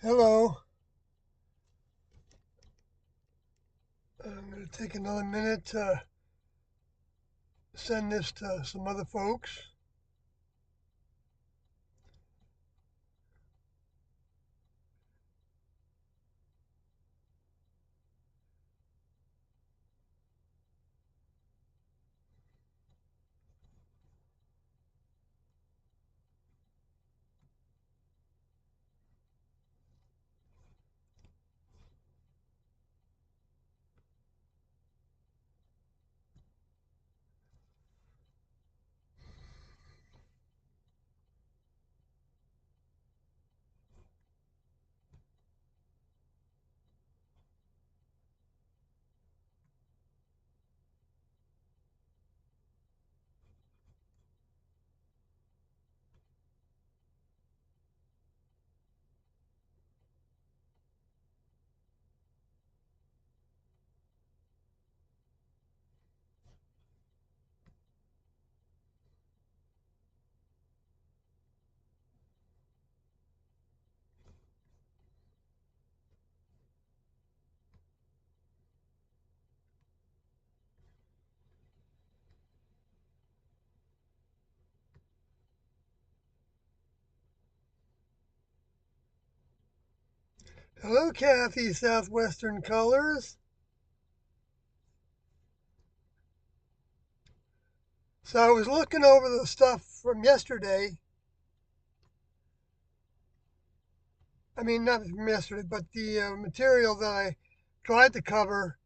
Hello. I'm going to take another minute to send this to some other folks. Hello, Kathy, Southwestern Colors. So I was looking over the stuff from yesterday. I mean, not from yesterday, but the material that I tried to cover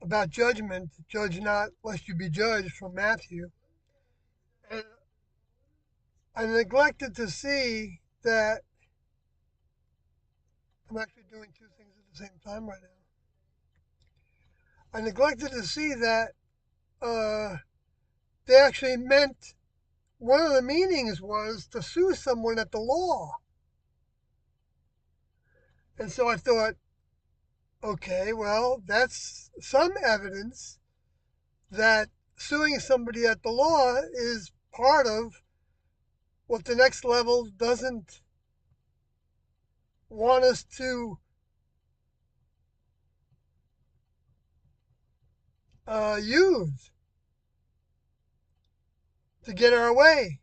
about judgment, judge not lest you be judged, from Matthew. And I neglected to see that I'm actually doing two things at the same time right now. I neglected to see that uh, they actually meant one of the meanings was to sue someone at the law. And so I thought, okay, well, that's some evidence that suing somebody at the law is part of what the next level doesn't want us to use to get our way,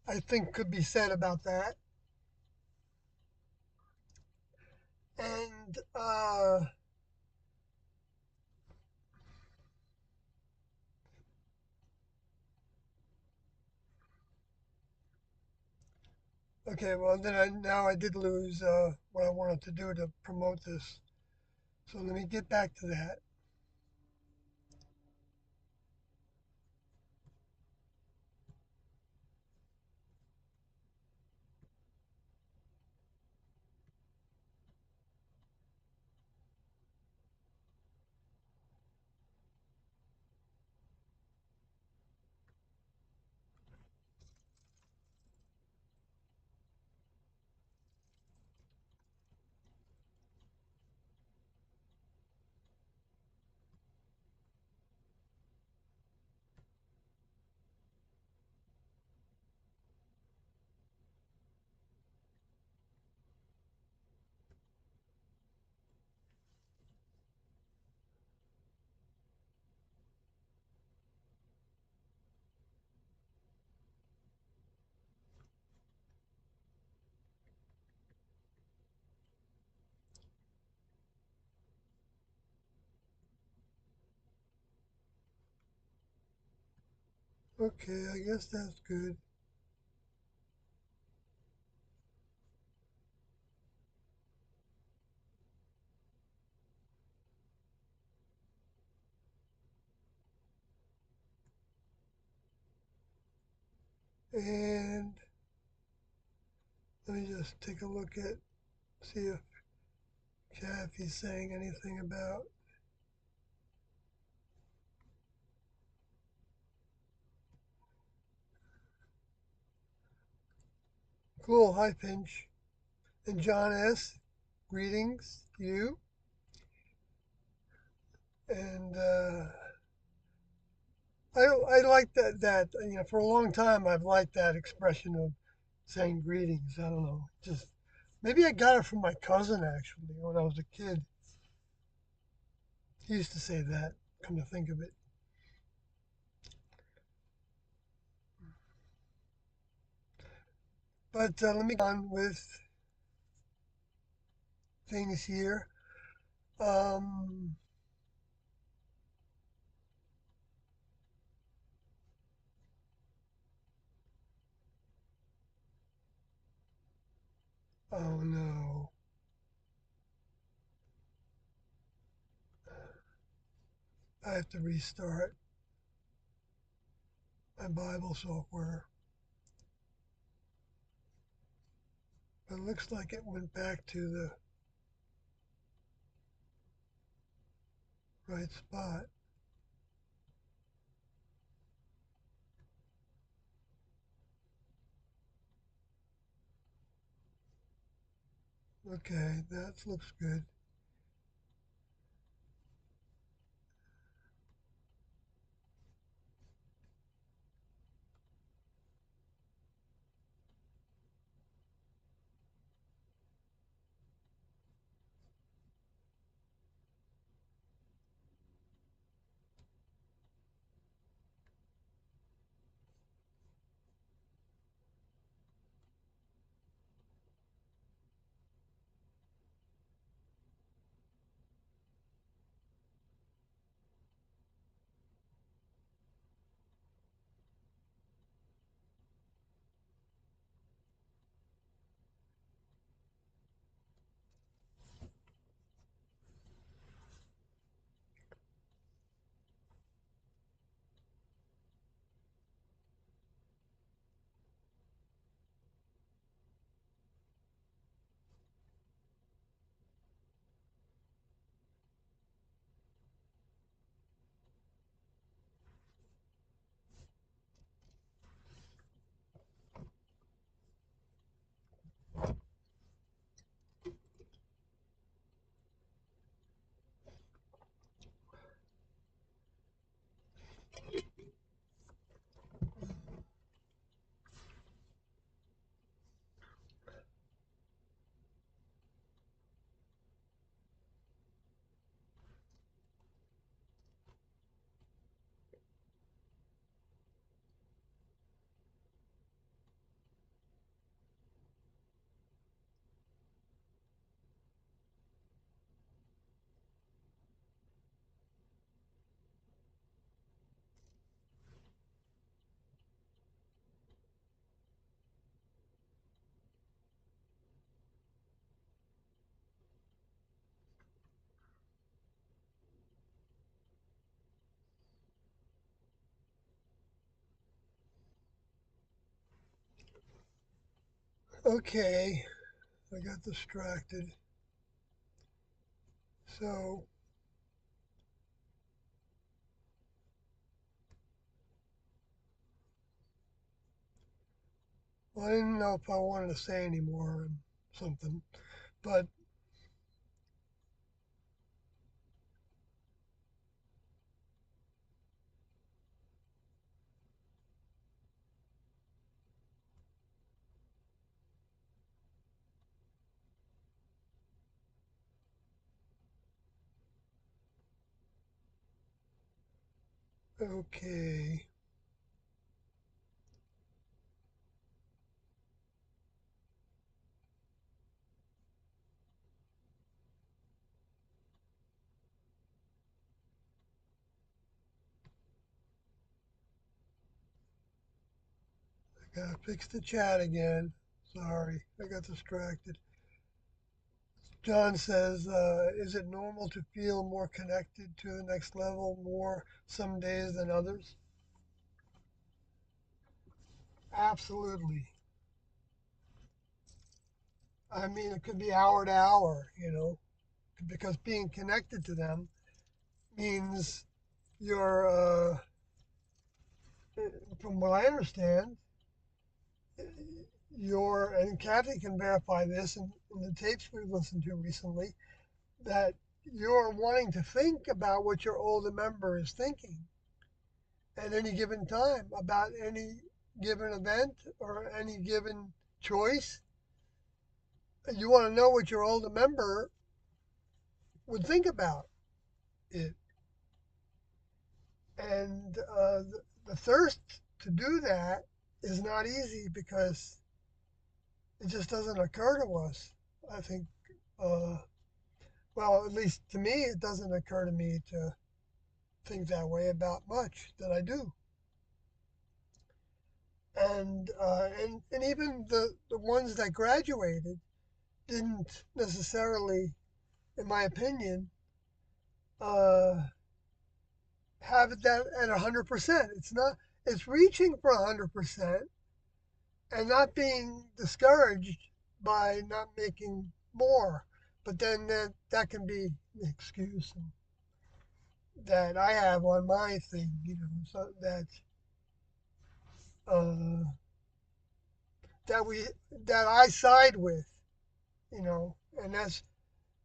I think could be said about that. And okay, well, now I did lose what I wanted to do to promote this. So let me get back to that. Okay, I guess that's good. And let me just take a look at, see if Kathy's saying anything about. Cool, hi Pinch. And John S., greetings to you. And I like that, for a long time I've liked that expression of saying greetings. I don't know, just Maybe I got it from my cousin actually when I was a kid. He used to say that, come to think of it. But let me go on with things here. Um, oh no. I have to restart my Bible software. But it looks like it went back to the right spot. Okay, that looks good. Okay, I got distracted. So, well, I didn't know if I wanted to say any more or something, but okay. I gotta fix the chat again. Sorry, I got distracted. John says, is it normal to feel more connected to the next level more some days than others? Absolutely. I mean, it could be hour to hour, because being connected to them means you're, from what I understand, you're, and Kathy can verify this in the tapes we've listened to recently, that you're wanting to think about what your older member is thinking at any given time about any given event or any given choice. you want to know what your older member would think about it. And the thirst to do that is not easy because it just doesn't occur to us. I think, uh, well, at least to me, it doesn't occur to me to think that way about much that I do. And even the ones that graduated didn't necessarily, in my opinion, uh, have it that at 100%. It's not. It's reaching for 100% and not being discouraged by not making more. But then that can be an excuse that I have on my thing, so uh, that we that I side with, and that's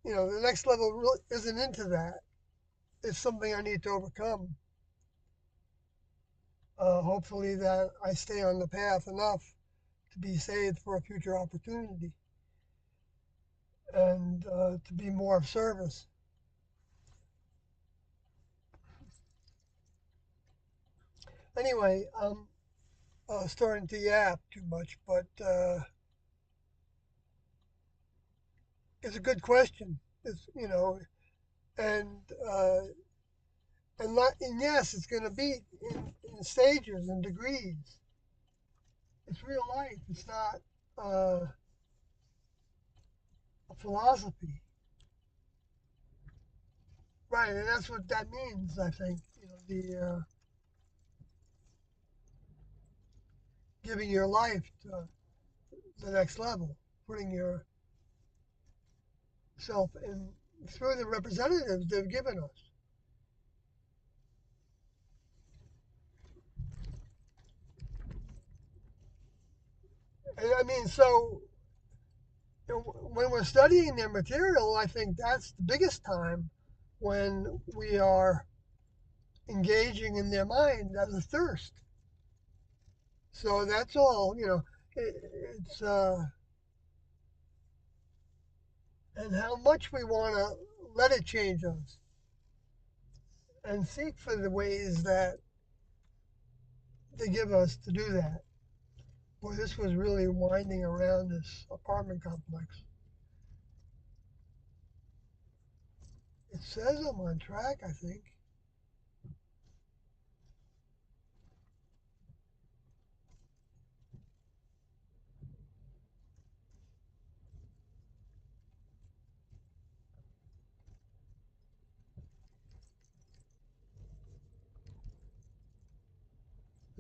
the next level really isn't into that. It's something I need to overcome. Hopefully that I stay on the path enough to be saved for a future opportunity and to be more of service. Anyway, I'm starting to yap too much, but it's a good question. It's and uh, and yes, it's going to be in stages and degrees. It's real life. It's not a philosophy, right? And that's what that means. I think the giving your life to the next level, putting yourself in through the representatives they've given us. And I mean, so when we're studying their material, I think that's the biggest time when we are engaging in their mind as a thirst. So that's all, it, it's and how much we want to let it change us and seek for the ways that they give us to do that. Boy, this was really winding around this apartment complex. It says I'm on track, I think.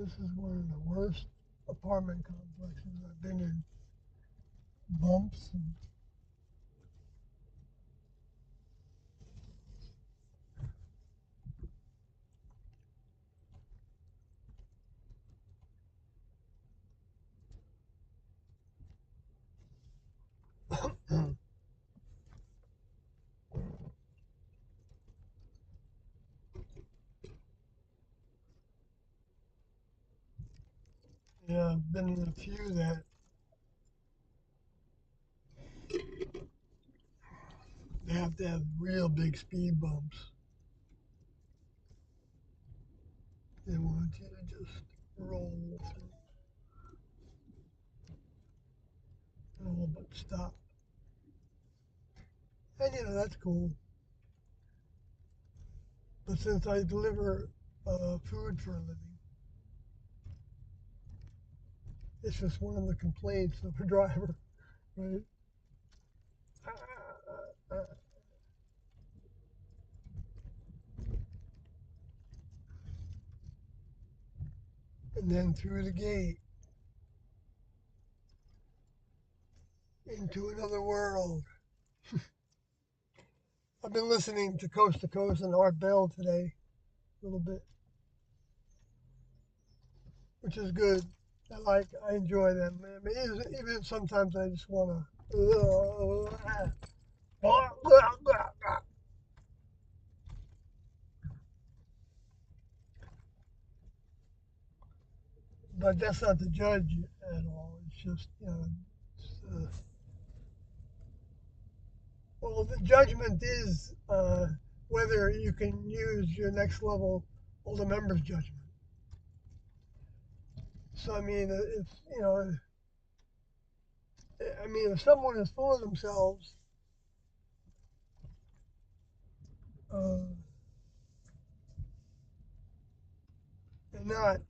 This is one of the worst apartment complexes I've been in. Bumps and yeah, I've been in a few that they have to have real big speed bumps. They want you to just roll through and all but stop. And that's cool. But since I deliver food for a living, it's just one of the complaints of a driver, right? And then through the gate into another world. I've been listening to Coast and Art Bell today a little bit, which is good. I enjoy them. I mean, even sometimes I just want to. But that's not the judge at all. It's just, it's, Well, the judgment is whether you can use your next level of the member's judgment. So I mean, if you know, I mean, if someone is full of themselves, uh, and not,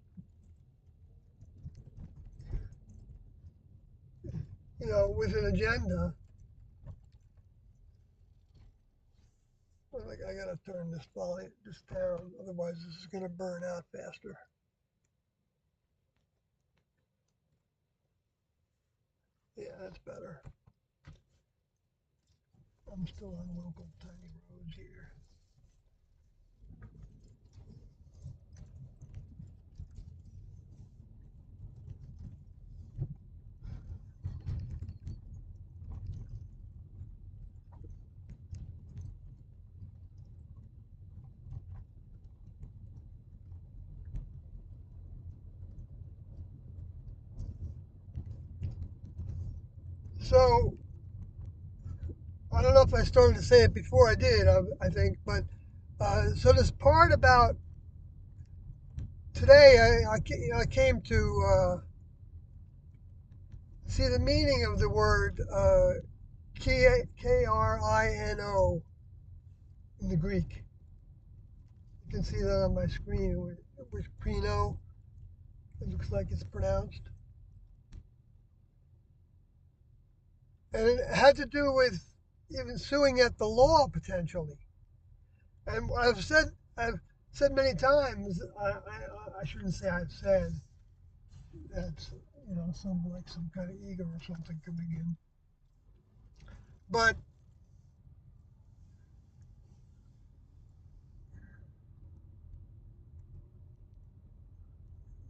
you know, with an agenda, well, like I gotta turn this down, otherwise this is gonna burn out faster. Yeah, that's better. I'm still on local tiny roads here. So I don't know if I started to say it before. I did, I think, but so this part about today, I came to see the meaning of the word krino in the Greek. You can see that on my screen, which krino, it looks like it's pronounced. And it had to do with even suing at the law potentially. And I've said many times, I shouldn't say I've said, that's, you know, some kind of ego or something coming in. But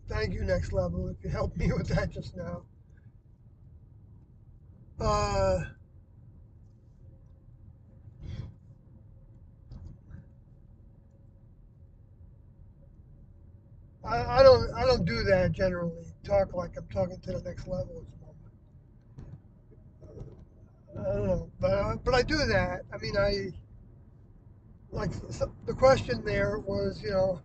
thank you, Next Level, if you helped me with that just now. Uh, I don't do that generally. Talk like I'm talking to the next level at the moment. I don't know, but I do that. I mean, I like the question there was, you know,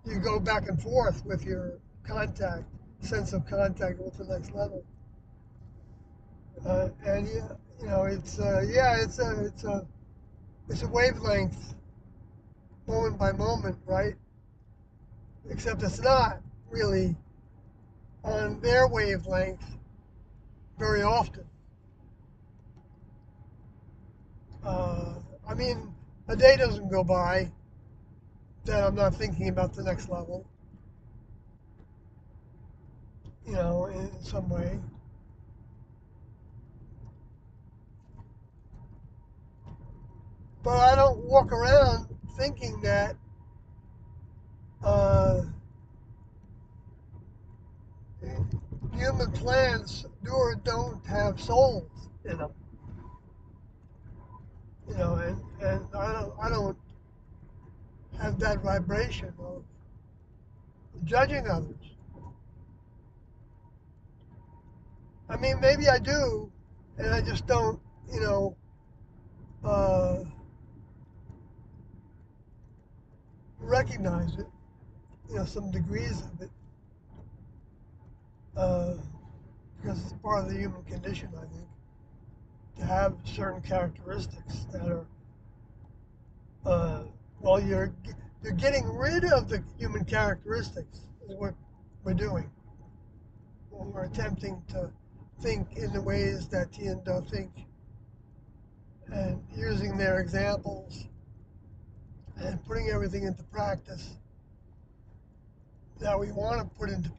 you go back and forth with your contact, sense of contact with the next level, and yeah, you know, it's a wavelength, moment by moment, right? Except it's not really on their wavelength very often. Uh, I mean, a day doesn't go by that I'm not thinking about the next level, you know, in some way. But I don't walk around thinking that uh, human plants do or don't have souls in them, you know, and I don't have that vibration of judging others. I mean, maybe I do, and I just don't, you know, uh, recognize it, you know, some degrees of it, uh, because it's part of the human condition, I think, to have certain characteristics that are, uh, well, you're getting rid of the human characteristics is what we're doing when we're attempting to think in the ways that TDNT think and using their examples and putting everything into practice that we want to put into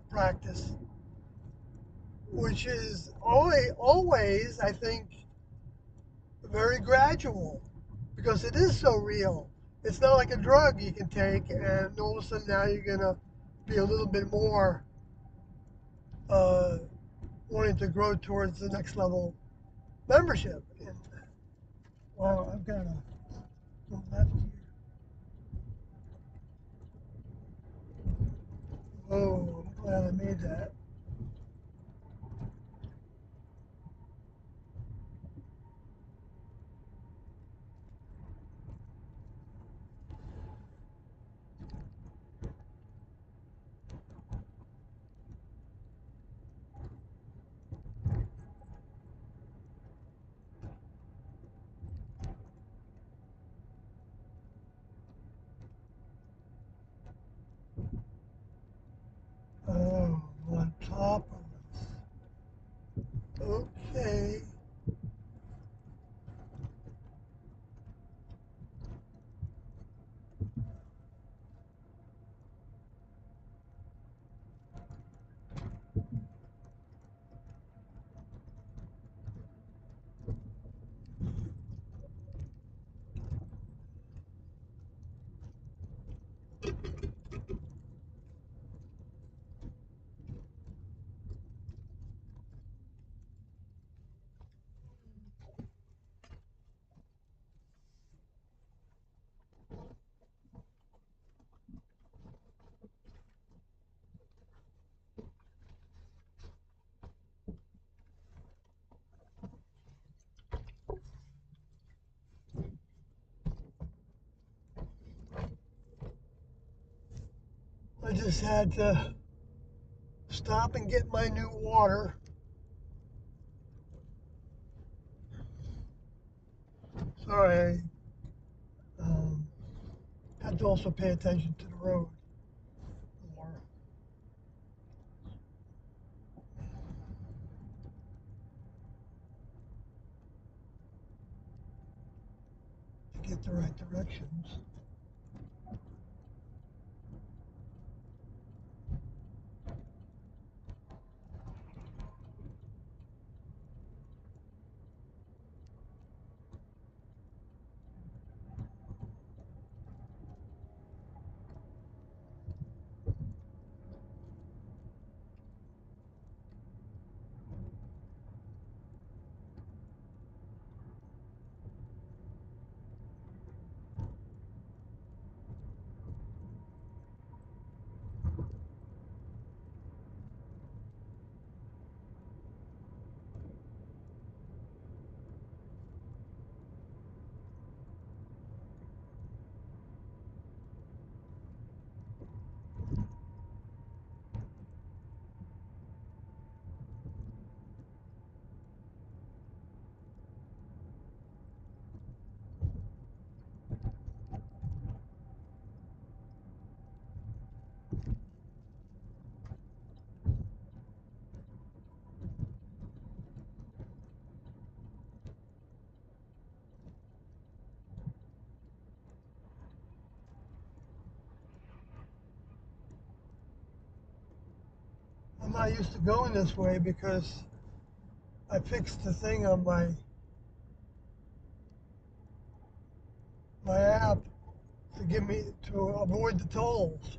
practice, which is always, I think, very gradual because it is so real. It's not like a drug you can take and all of a sudden now you're gonna be a little bit more uh, wanting to grow towards the next level membership. And, well, I've got to go left here. Oh, I'm glad I made that. just had to stop and get my new water. Sorry, I had to also pay attention to the road more to get the right directions. I'm not used to going this way because I fixed the thing on my app to give me to avoid the tolls.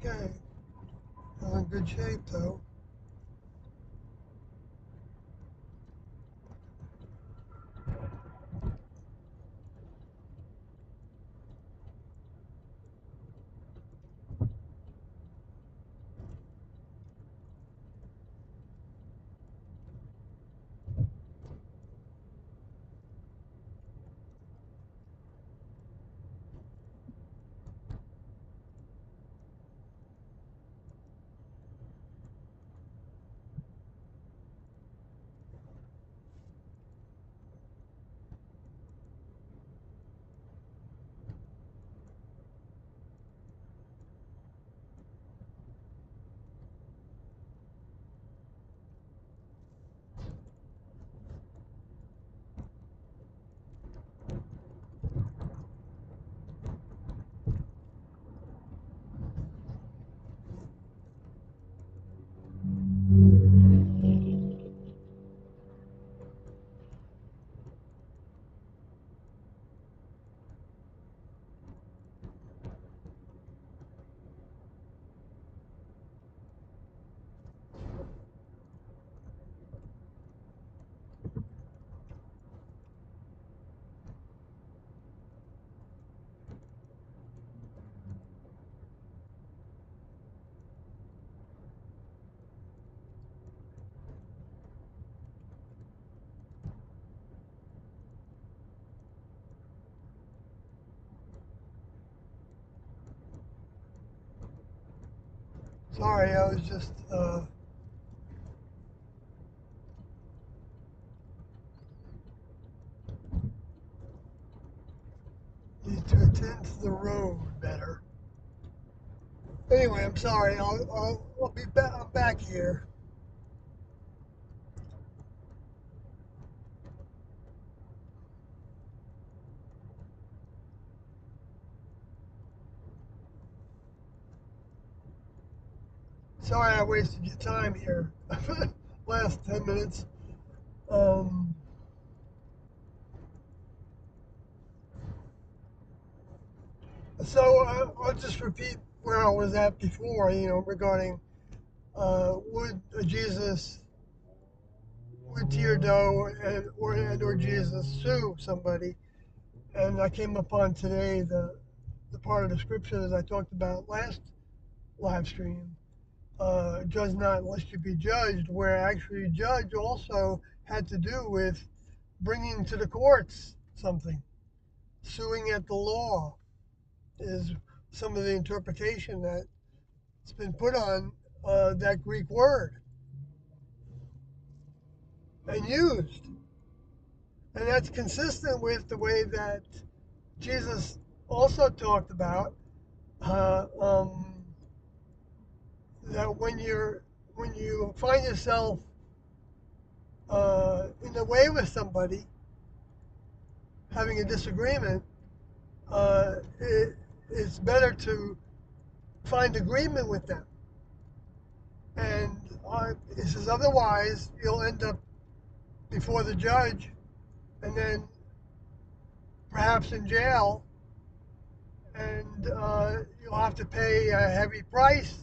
Okay, I'm in good shape though. Sorry, I was just need to attend to the road better. Anyway, I'm sorry. I'll be back. I'm back here. Sorry, I wasted your time here. Last 10 minutes. Um, I'll just repeat where I was at before. Regarding would Jesus, would Teardo and or Jesus sue somebody? And I came upon today the part of the scripture that I talked about last live stream. Judge not lest you be judged, where actually judge also had to do with bringing to the courts something. Suing at the law is some of the interpretation that's been put on that Greek word and used. And that's consistent with the way that Jesus also talked about uh, um, that when you find yourself in the way with somebody, having a disagreement, it's better to find agreement with them. And it says otherwise you'll end up before the judge, and then perhaps in jail, and you'll have to pay a heavy price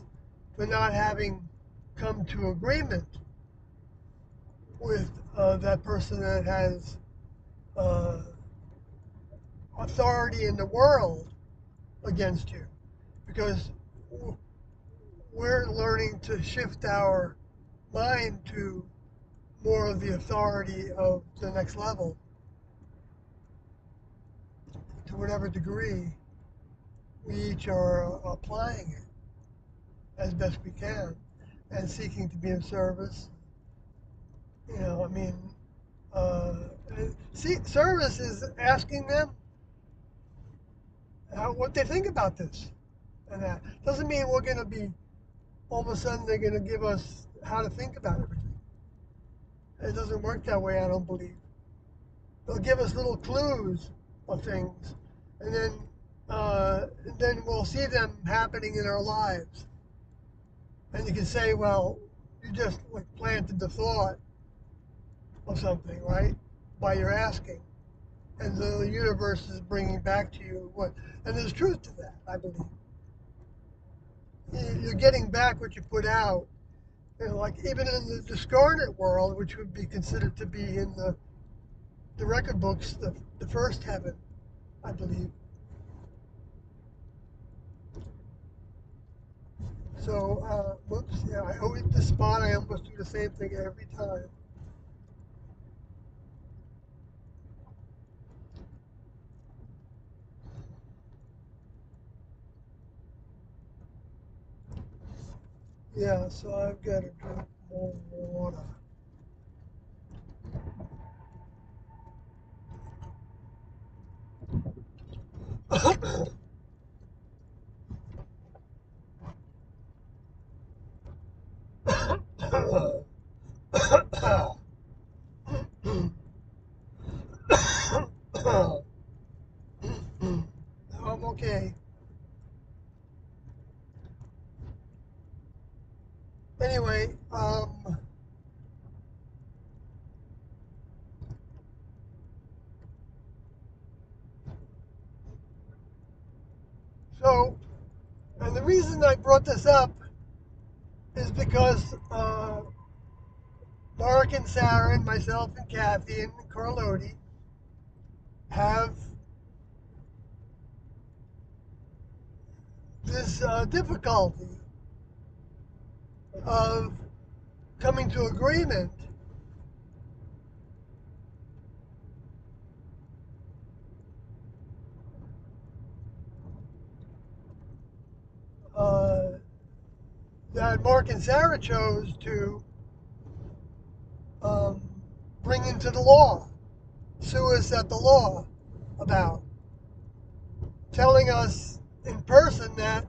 for not having come to agreement with that person that has uh, authority in the world against you, because we're learning to shift our mind to more of the authority of the next level to whatever degree we each are applying it as best we can and seeking to be of service. You know, I mean, uh, service is asking them what they think about this and that. Doesn't mean we're going to be, all of a sudden, they're going to give us how to think about everything. It doesn't work that way, I don't believe. They'll give us little clues of things, and then we'll see them happening in our lives. And you can say, well, you just like planted the thought of something, right? By your asking. And the universe is bringing back to you what, and there's truth to that, I believe. You're getting back what you put out. You know, like even in the discarnate world, which would be considered to be in the record books, the first heaven, I believe. So, whoops, yeah, I always, this spot, I almost do the same thing every time. Yeah, so I've got to drink more water. I'm okay. Anyway, so, and the reason I brought this up is because Mark and Sarah and myself and Kathy and Carloti have this difficulty of coming to agreement uh, that Mark and Sarah chose to um, bring into the law, sue us at the law about, telling us in person that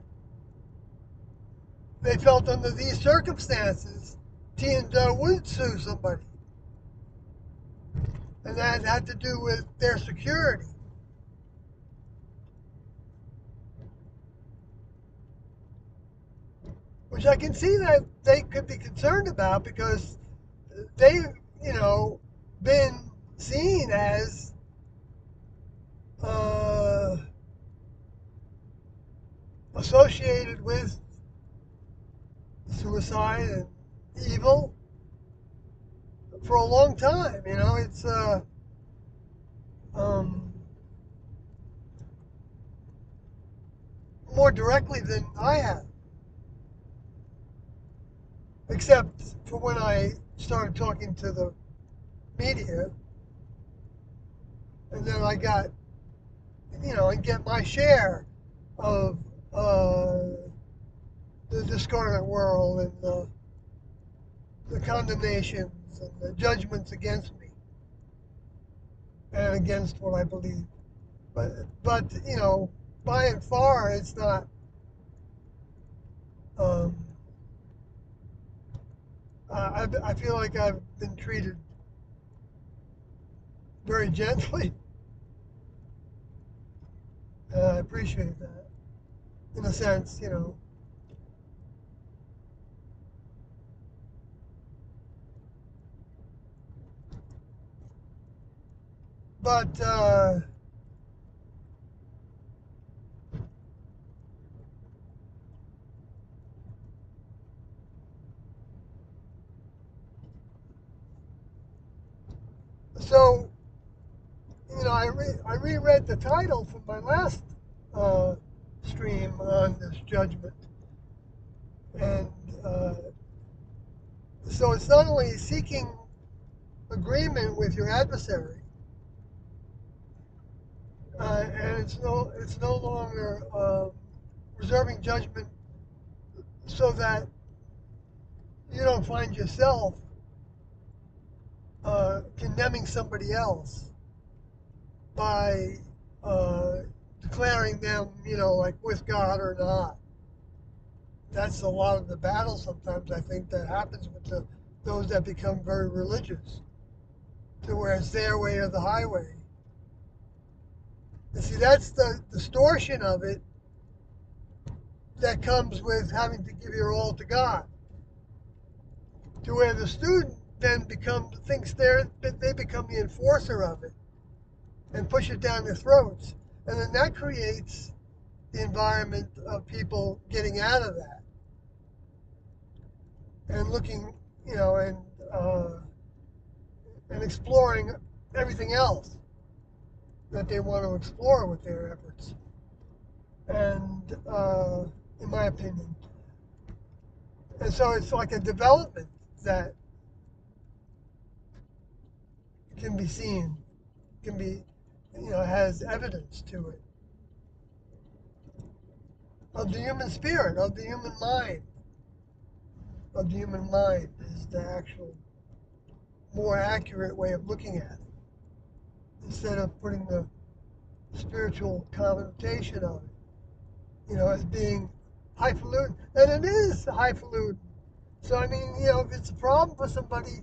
they felt under these circumstances, T and Joe would sue somebody. And that had to do with their security. Which I can see that they could be concerned about because they've, you know, been seen as uh, associated with suicide and evil for a long time. You know, it's um, more directly than I have, except for when I started talking to the media, and then I got, and get my share of the discardant world and the condemnations and the judgments against me and against what I believe. But by and far, it's not. Um, I feel like I've been treated very gently. I appreciate that, in a sense. But so I reread the title from my last uh, stream on this judgment, and uh, so it's not only seeking agreement with your adversary, and it's no longer reserving judgment so that you don't find yourself condemning somebody else by uh, declaring them, like with God or not. That's a lot of the battle sometimes, I think, that happens with those that become very religious, to where it's their way or the highway. And see, that's the distortion of it that comes with having to give your all to God, to where the student then thinks they become the enforcer of it and push it down their throats. And then that creates the environment of people getting out of that and looking, uh, and exploring everything else that they want to explore with their efforts. And in my opinion, and so it's like a development that can be seen, can be, has evidence to it of the human spirit, of the human mind, is the actual more accurate way of looking at it, instead of putting the spiritual connotation of it, as being highfalutin. And it is highfalutin. So, I mean, if it's a problem for somebody,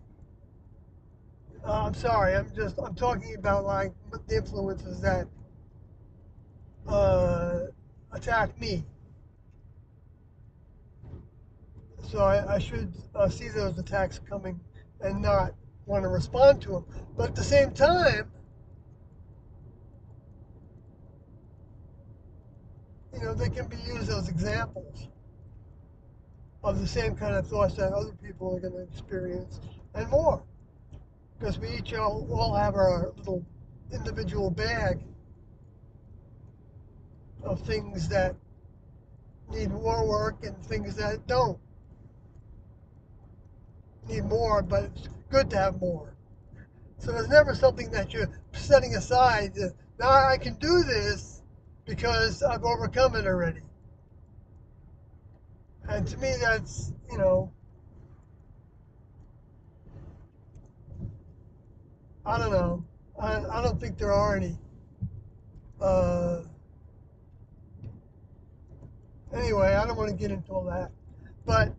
I'm sorry, I'm talking about like the influences that uh, attack me. So I should see those attacks coming and not want to respond to them. But at the same time, they can be used as examples of the same kind of thoughts that other people are going to experience and more. Because we each all have our little individual bag of things that need more work and things that don't need more, but it's good to have more. So there's never something that you're setting aside. Now I can do this because I've overcome it already. And to me, that's, I don't know. I don't think there are any. Uh, anyway, I don't want to get into all that. But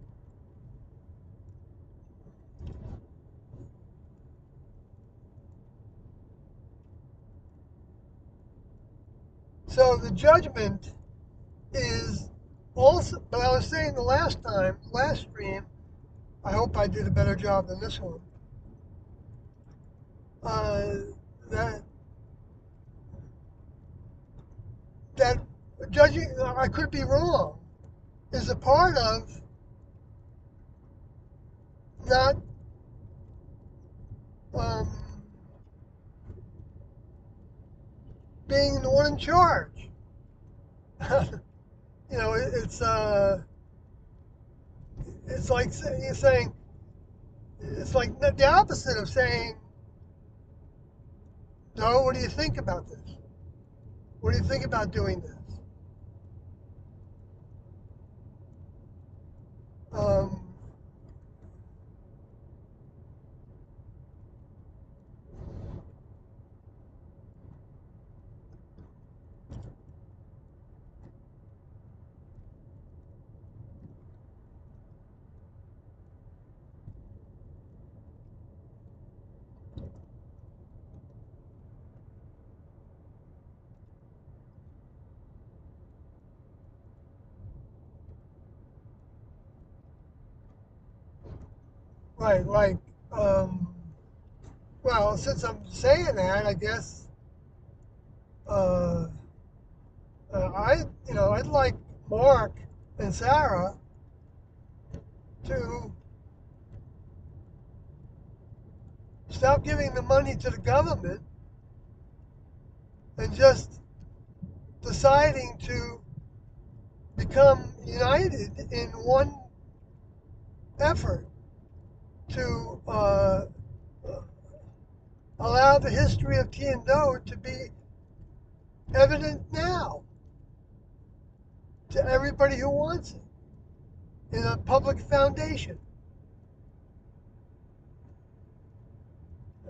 so the judgment is also, but I was saying the last stream, I hope I did a better job than this one. Uh, that that judging, I could be wrong, is a part of not um, being the one in charge. it's like you're saying, it's like the opposite of saying, no, what do you think about this? What do you think about doing this? Um, right, like, um, well, since I'm saying that, I guess uh, I'd like Mark and Sarah to stop giving the money to the government and just deciding to become united in one effort to allow the history of TDNT to be evident now to everybody who wants it in a public foundation.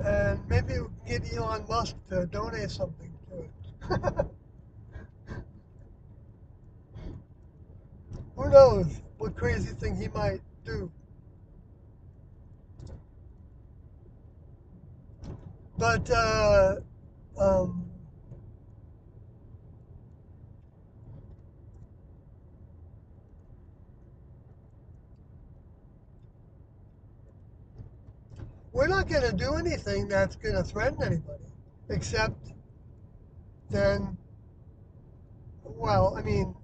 And maybe we can get Elon Musk to donate something to it. Who knows what crazy thing he might do. But um, we're not going to do anything that's going to threaten anybody, except then, well, I mean,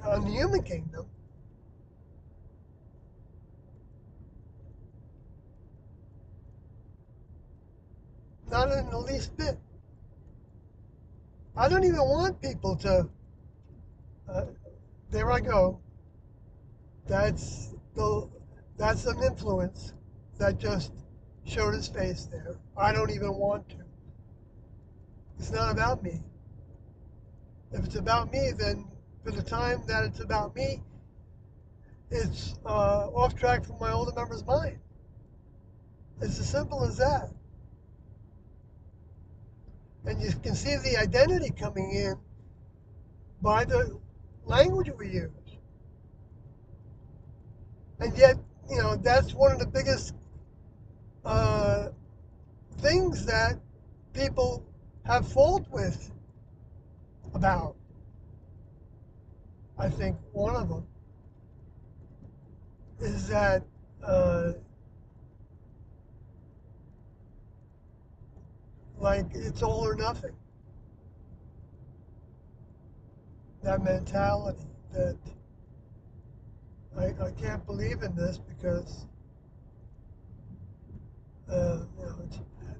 on the human kingdom, not in the least bit. I don't even want people to. Uh, there I go. That's the that's an influence that just showed his face there. I don't even want to. It's not about me. If it's about me, then for the time that it's about me, it's off track from my older member's mind. It's as simple as that. And you can see the identity coming in by the language we use. And yet, that's one of the biggest uh, things that people have fault with about. I think one of them is that uh, like it's all or nothing. That mentality that I can't believe in this because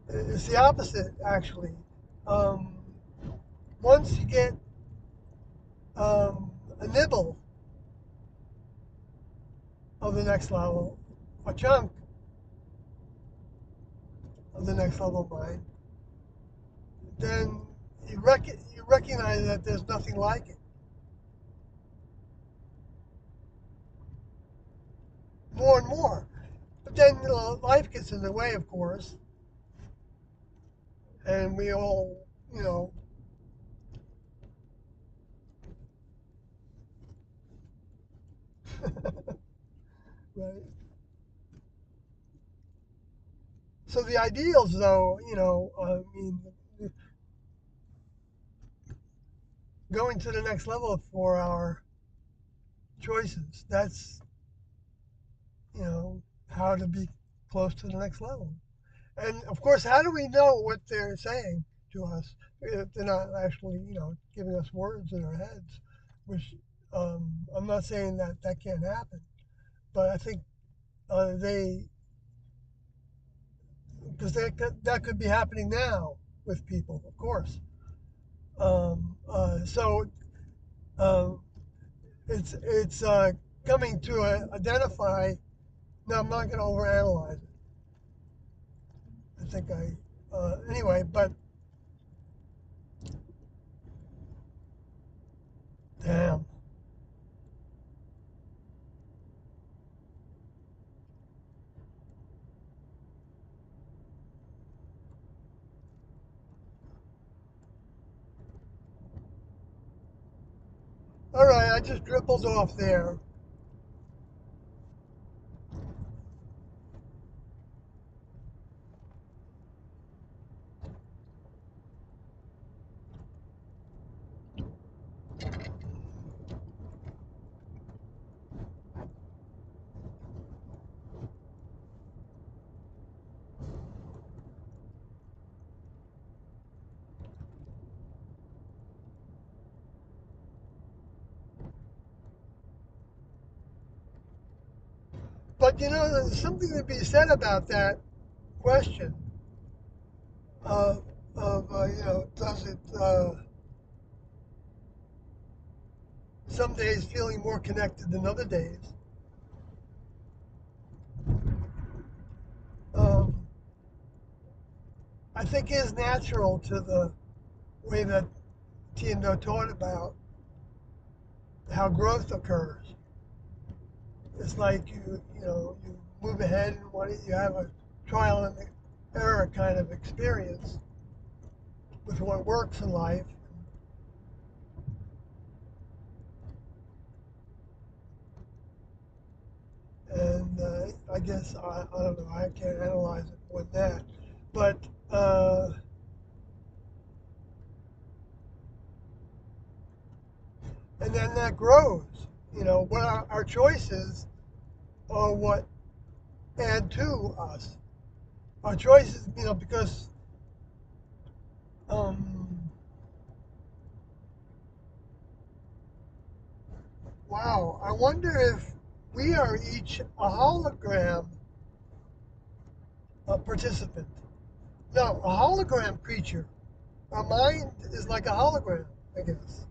it's the opposite actually. Um, Once you get a nibble of the next level, a chunk of the next level mind, then you recognize that there's nothing like it. More and more. But then life gets in the way, of course, and we all, right? So the ideals, though, I mean, going to the next level for our choices. That's, how to be close to the next level. And of course, how do we know what they're saying to us if they're not actually, giving us words in our heads? Which I'm not saying that that can't happen, but I think they, because that could be happening now with people, of course. So uh, it's coming to identify. No, I'm not going to overanalyze it. I think anyway, but damn. All right, I just dribbled off there. But you know, there's something to be said about that question does it some days feeling more connected than other days? Um, I think is natural to the way that TNO taught about how growth occurs. It's like you move ahead and you have a trial and error kind of experience with what works in life. And I guess I don't know. I can't analyze it more than that. But and then that grows. You know, what our choices are what add to us. Our choices, because um, wow, I wonder if we are each a hologram participant. No, a hologram creature. Our mind is like a hologram, I guess.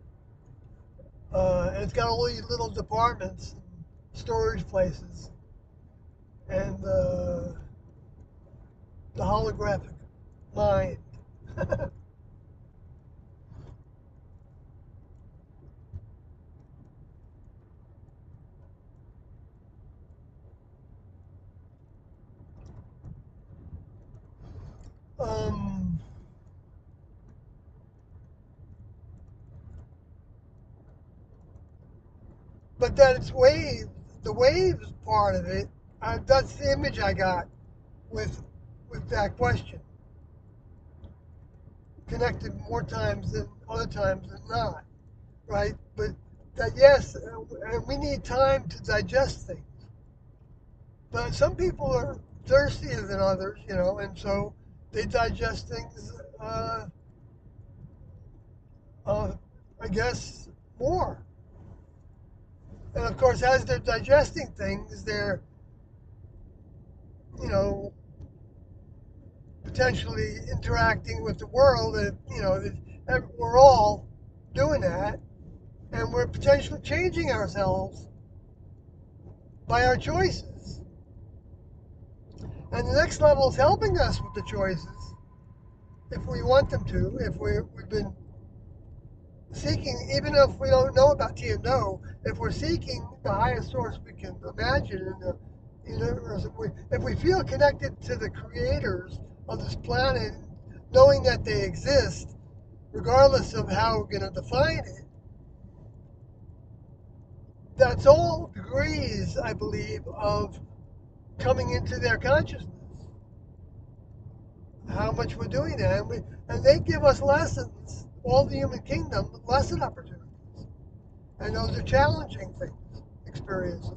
And it's got all these little departments, and storage places, and the holographic mind. um, but then it's waves. The waves part of it, that's the image I got with that question. Connected more times than other times than not, right? But that yes, and we need time to digest things. But some people are thirstier than others, and so they digest things, uh, I guess, more. And of course, as they're digesting things, they're, you know, potentially interacting with the world. And, we're all doing that. And we're potentially changing ourselves by our choices. And the next level is helping us with the choices if we want them to, if we've been seeking, even if we don't know about TNO, if we're seeking the highest source we can imagine in the universe, if we feel connected to the creators of this planet, knowing that they exist, regardless of how we're going to define it, that's all degrees, I believe, of coming into their consciousness. How much we're doing that, and they give us lessons, all the human kingdom, lesson opportunities. And those are challenging things, experiences.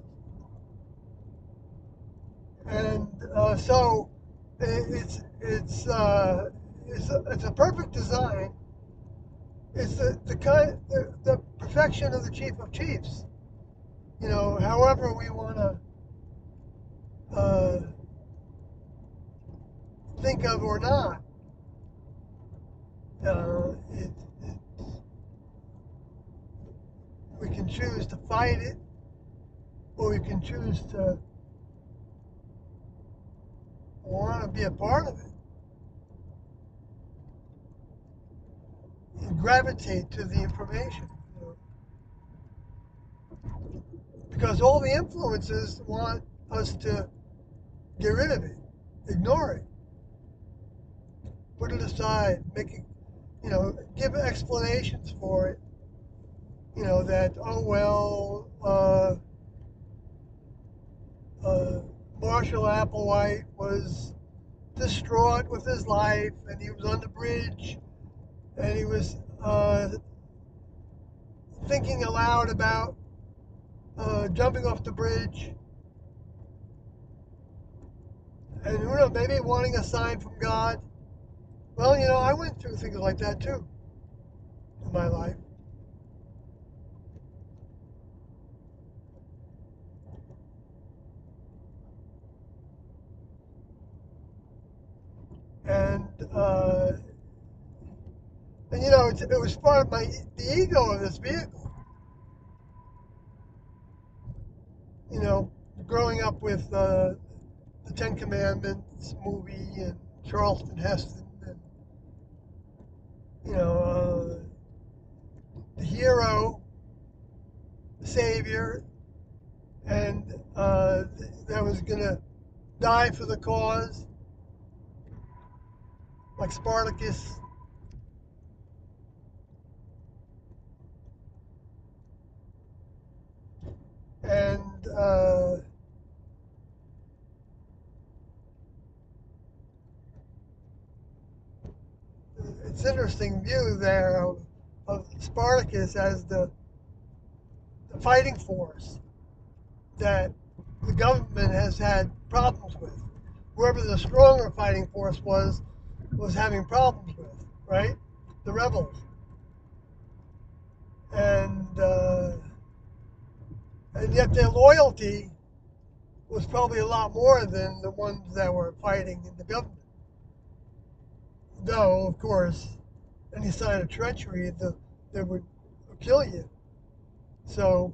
And so it's a perfect design. It's the perfection of the chief of chiefs. However we want to think of or not, uh, it, we can choose to fight it, or you can choose to want to be a part of it. You gravitate to the information. Because all the influences want us to get rid of it, ignore it, put it aside, make it, give explanations for it. That, oh, well, Marshall Applewhite was distraught with his life, and he was on the bridge, and he was thinking aloud about jumping off the bridge, and who knows, maybe wanting a sign from God. Well, I went through things like that too in my life. And it was part of the ego of this vehicle. Growing up with the Ten Commandments movie and Charleston Heston, and the hero, the savior, and that was gonna die for the cause, like Spartacus. And it's interesting view there of Spartacus as the fighting force that the government has had problems with. Whoever the stronger fighting force was having problems with, right? The rebels. And yet their loyalty was probably a lot more than the ones that were fighting in the government. Though, of course, any sign of treachery, they would kill you. So,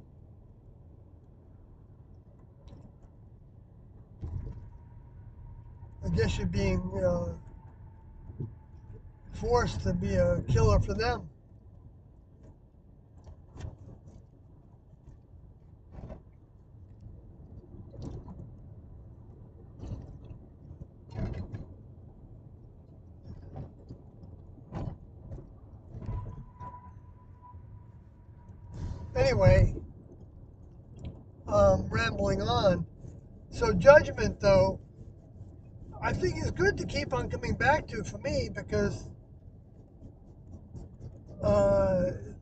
I guess you're being forced to be a killer for them. Anyway, rambling on. So judgment, though, I think is good to keep on coming back to for me, because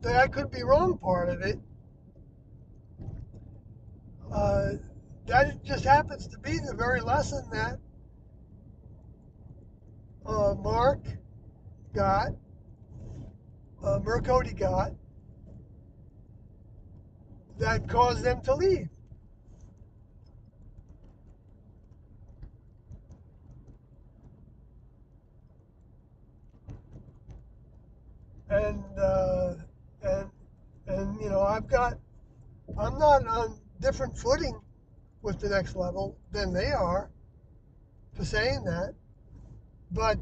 that could be wrong part of it. That just happens to be the very lesson that Mark got, Mercody got, that caused them to leave. And and I'm not on different footing with the next level than they are for saying that, but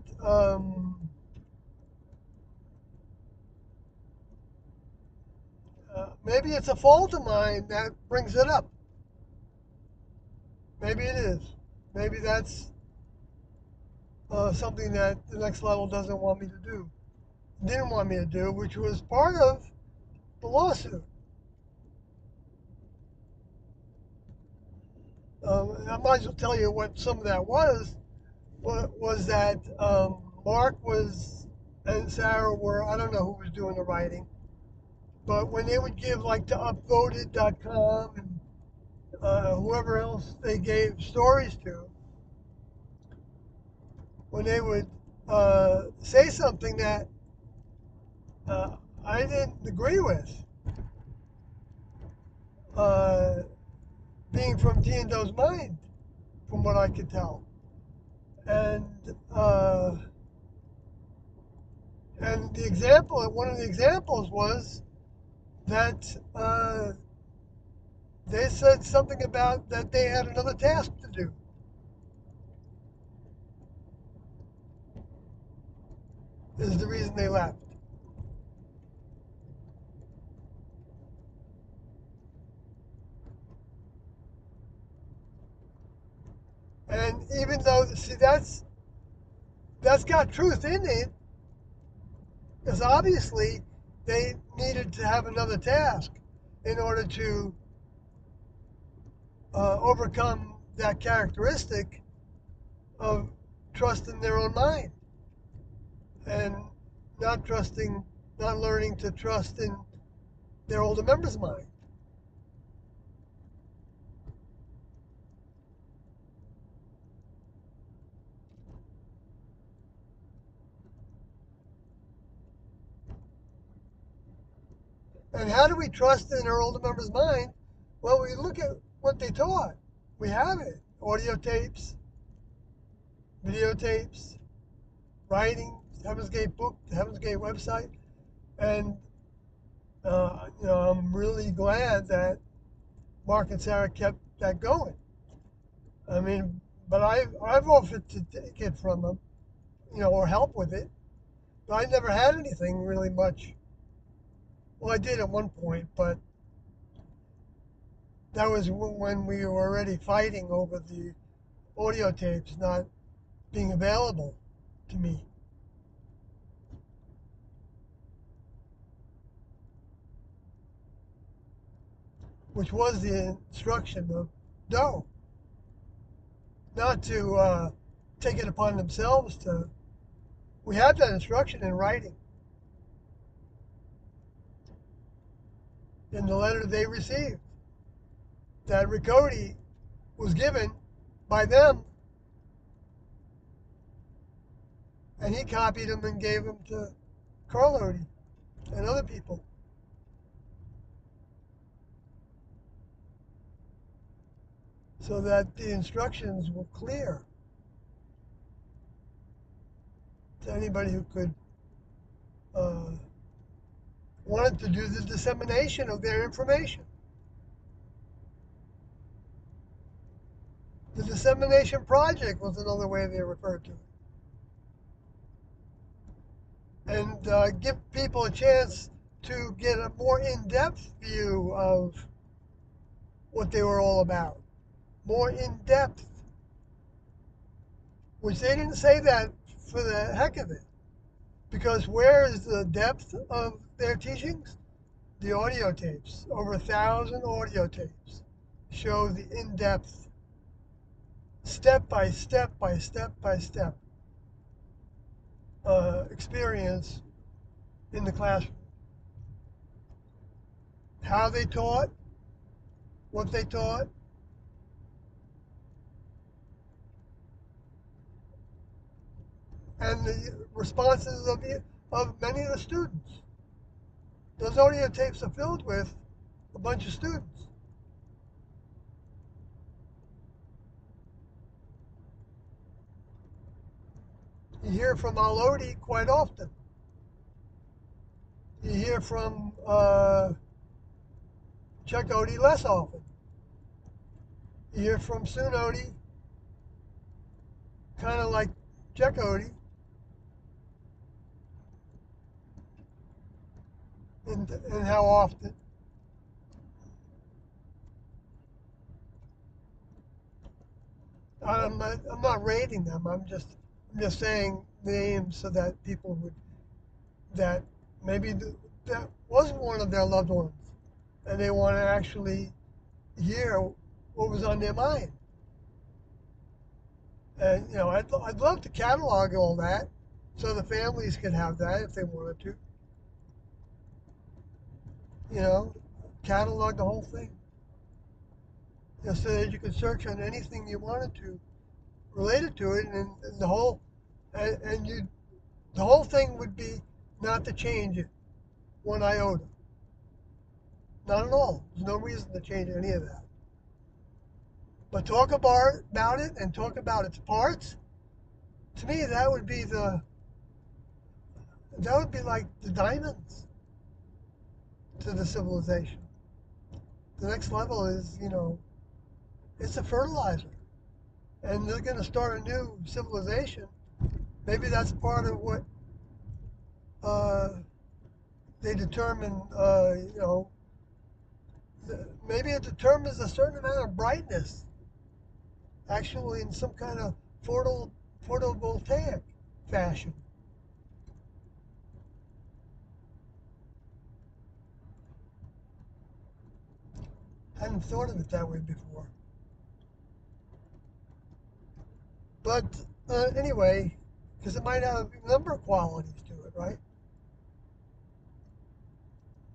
maybe it's a fault of mine that brings it up. Maybe it is. Maybe that's something that the next level doesn't want me to do, didn't want me to do, which was part of the lawsuit. I might as well tell you what some of that was. Was that Mark was and Sarah were, I don't know who was doing the writing, but when they would give, like, to upvoted.com and whoever else they gave stories to, when they would say something that I didn't agree with, being from T&Do's mind, from what I could tell. And one of the examples was that They said something about that they had another task to do, is the reason they left. And even though, see, that's got truth in it, because obviously they needed to have another task in order to overcome that characteristic of trusting their own mind and not trusting, not learning to trust in their older member's mind. And how do we trust in our older member's mind? Well, we look at what they taught. We have it: audio tapes, videotapes, writing, Heaven's Gate book, the Heaven's Gate website, and I'm really glad that Mark and Sarah kept that going. I mean, but I've offered to take it from them, or help with it. But I never had anything really much. Well, I did at one point, but that was when we were already fighting over the audio tapes not being available to me, which was the instruction of Doe, not to take it upon themselves to. We had that instruction in writing in the letter they received that Riccoti was given by them, and he copied them and gave them to Carlodi and other people, so that the instructions were clear to anybody who could uh, wanted to do the dissemination of their information. The dissemination project was another way they referred to it. And give people a chance to get a more in-depth view of what they were all about. More in-depth, which they didn't say that for the heck of it. Because where is the depth of their teachings? The audio tapes. Over 1,000 audio tapes show the in-depth, step by step by step by step experience in the classroom. How they taught, what they taught, and the responses of many of the students. Those audio tapes are filled with a bunch of students. You hear from Alodi quite often. You hear from Chuck Odie less often. You hear from Soon Odie, kind of like Chuck Odie, and how often. I'm not rating them. I'm just saying names so that people would, that maybe that wasn't one of their loved ones, and they want to actually hear what was on their mind. And I'd love to catalog all that, so the families could have that if they wanted to. You know, catalog the whole thing, so that you could search on anything you wanted to related to it, and and you the whole thing would be not to change it one iota. Not at all. There's no reason to change any of that. But talk about it and talk about its parts. To me, that would be like the diamonds to the civilization. The next level is, it's a fertilizer. And they're going to start a new civilization. Maybe that's part of what uh, they determine, maybe it determines a certain amount of brightness, actually in some kind of photovoltaic fashion. I hadn't thought of it that way before. But anyway, because it might have a number of qualities to it, right?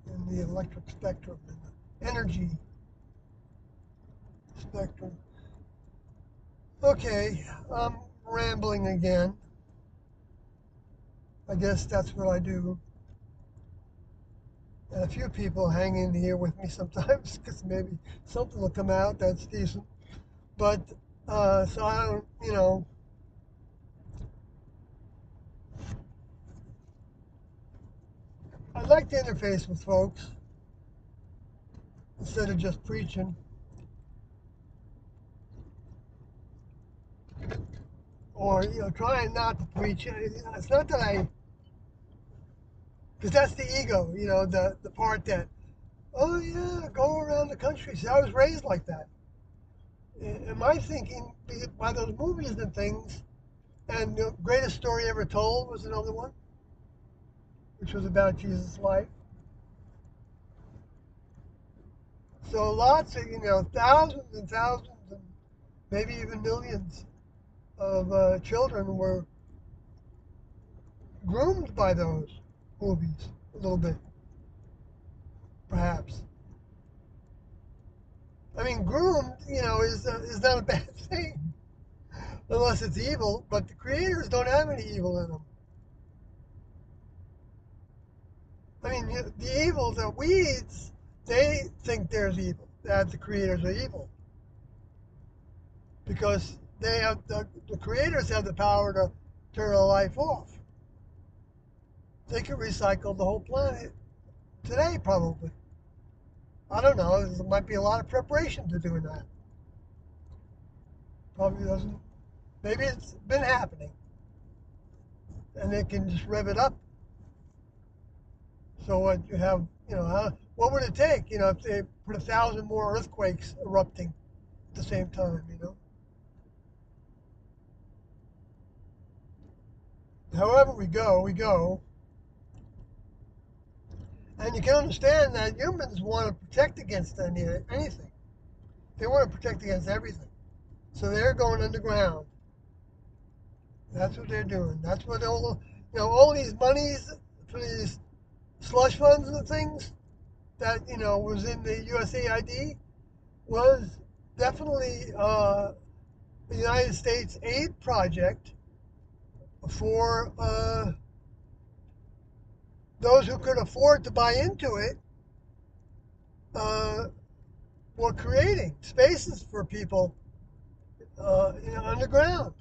In the electric spectrum and the energy spectrum. Okay, I'm rambling again. I guess that's what I do. And a few people hang in here with me sometimes because maybe something will come out that's decent. But, so I don't, I like to interface with folks instead of just preaching. Or, trying not to preach. It's not that because that's the ego, the part that, oh yeah, go around the country. See, I was raised like that. In my thinking, by those movies and things, and the greatest story ever told was another one, which was about Jesus' life. So lots of, thousands and thousands and maybe even millions of children were groomed by those movies a little bit, perhaps. I mean, groomed, is not a bad thing unless it's evil. But the creators don't have any evil in them. I mean, the evil, the weeds, they think there's evil, that the creators are evil, because they have the creators have the power to turn a life off. They could recycle the whole planet today, probably. I don't know. There might be a lot of preparation to doing that. Probably doesn't. Maybe it's been happening, and they can just rev it up. So what you have, what would it take, if they put 1,000 more earthquakes erupting at the same time. However we go, we go. And you can understand that humans want to protect against anything. They want to protect against everything. So they're going underground. That's what they're doing. That's what all these monies for these slush funds and things that, was in the USAID was definitely the United States aid project for those who could afford to buy into it. Were creating spaces for people underground.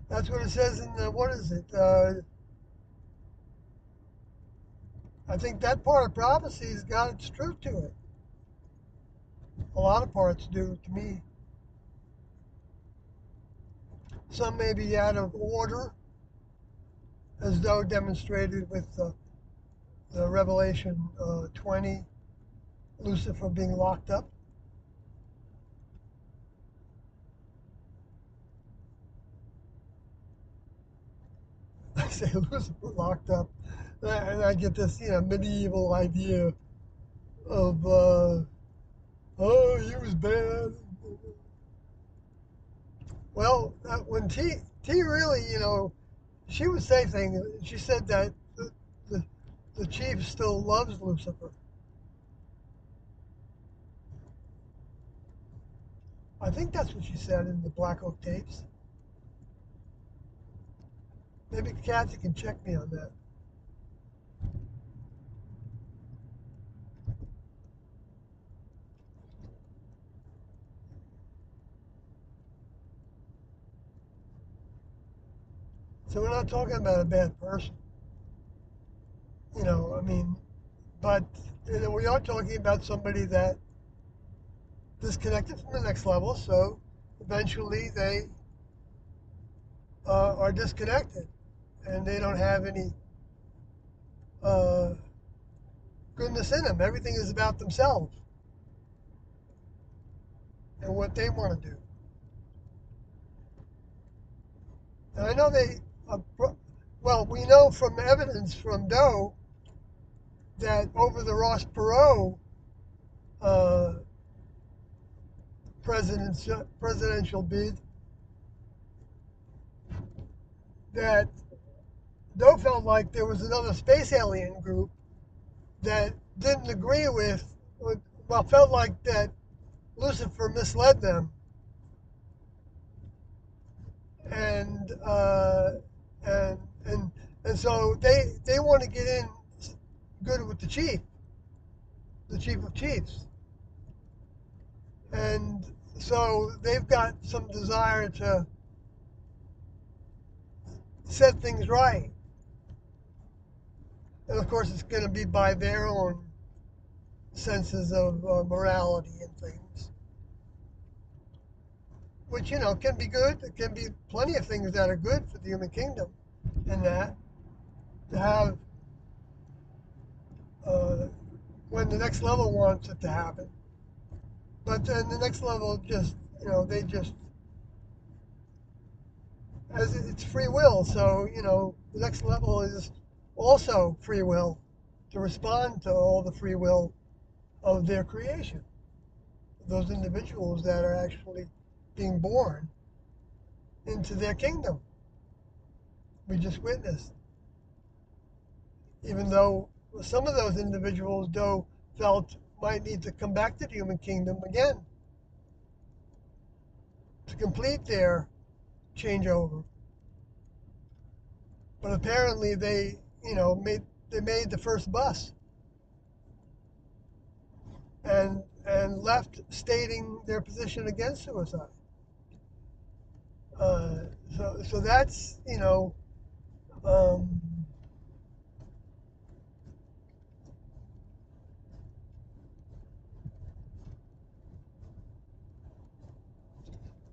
That's what it says in the, what is it? I think that part of prophecy's got its truth to it. A lot of parts do to me. Some may be out of order, as though demonstrated with the Revelation 20, Lucifer being locked up. I say Lucifer locked up, and I get this, medieval idea of, oh, he was bad. Well, when T really, she would say things. She said that the, the chief still loves Lucifer. I think that's what she said in the Black Oak tapes. Maybe Kathy can check me on that. So we're not talking about a bad person, I mean, but we are talking about somebody that disconnected from the next level. So eventually they are disconnected, and they don't have any uh, goodness in them. Everything is about themselves and what they want to do. And I know well, we know from evidence from Doe that over the Ross Perot uh, presidential bid, that Doe felt like there was another space alien group that didn't agree well, felt like that Lucifer misled them, and and and and so they want to get in good with the chief of chiefs, and so they've got some desire to set things right, and of course it's going to be by their own senses of morality and things, which can be good. It can be plenty of things that are good for the human kingdom, and that to have uh, when the next level wants it to happen. But then the next level just, they just, as it's free will. So, the next level is also free will to respond to all the free will of their creation. Those individuals that are actually being born into their kingdom. We just witnessed. Even though some of those individuals, though, felt might need to come back to the human kingdom again to complete their changeover. But apparently they made the first bus and left stating their position against suicide. Uh, so that's um,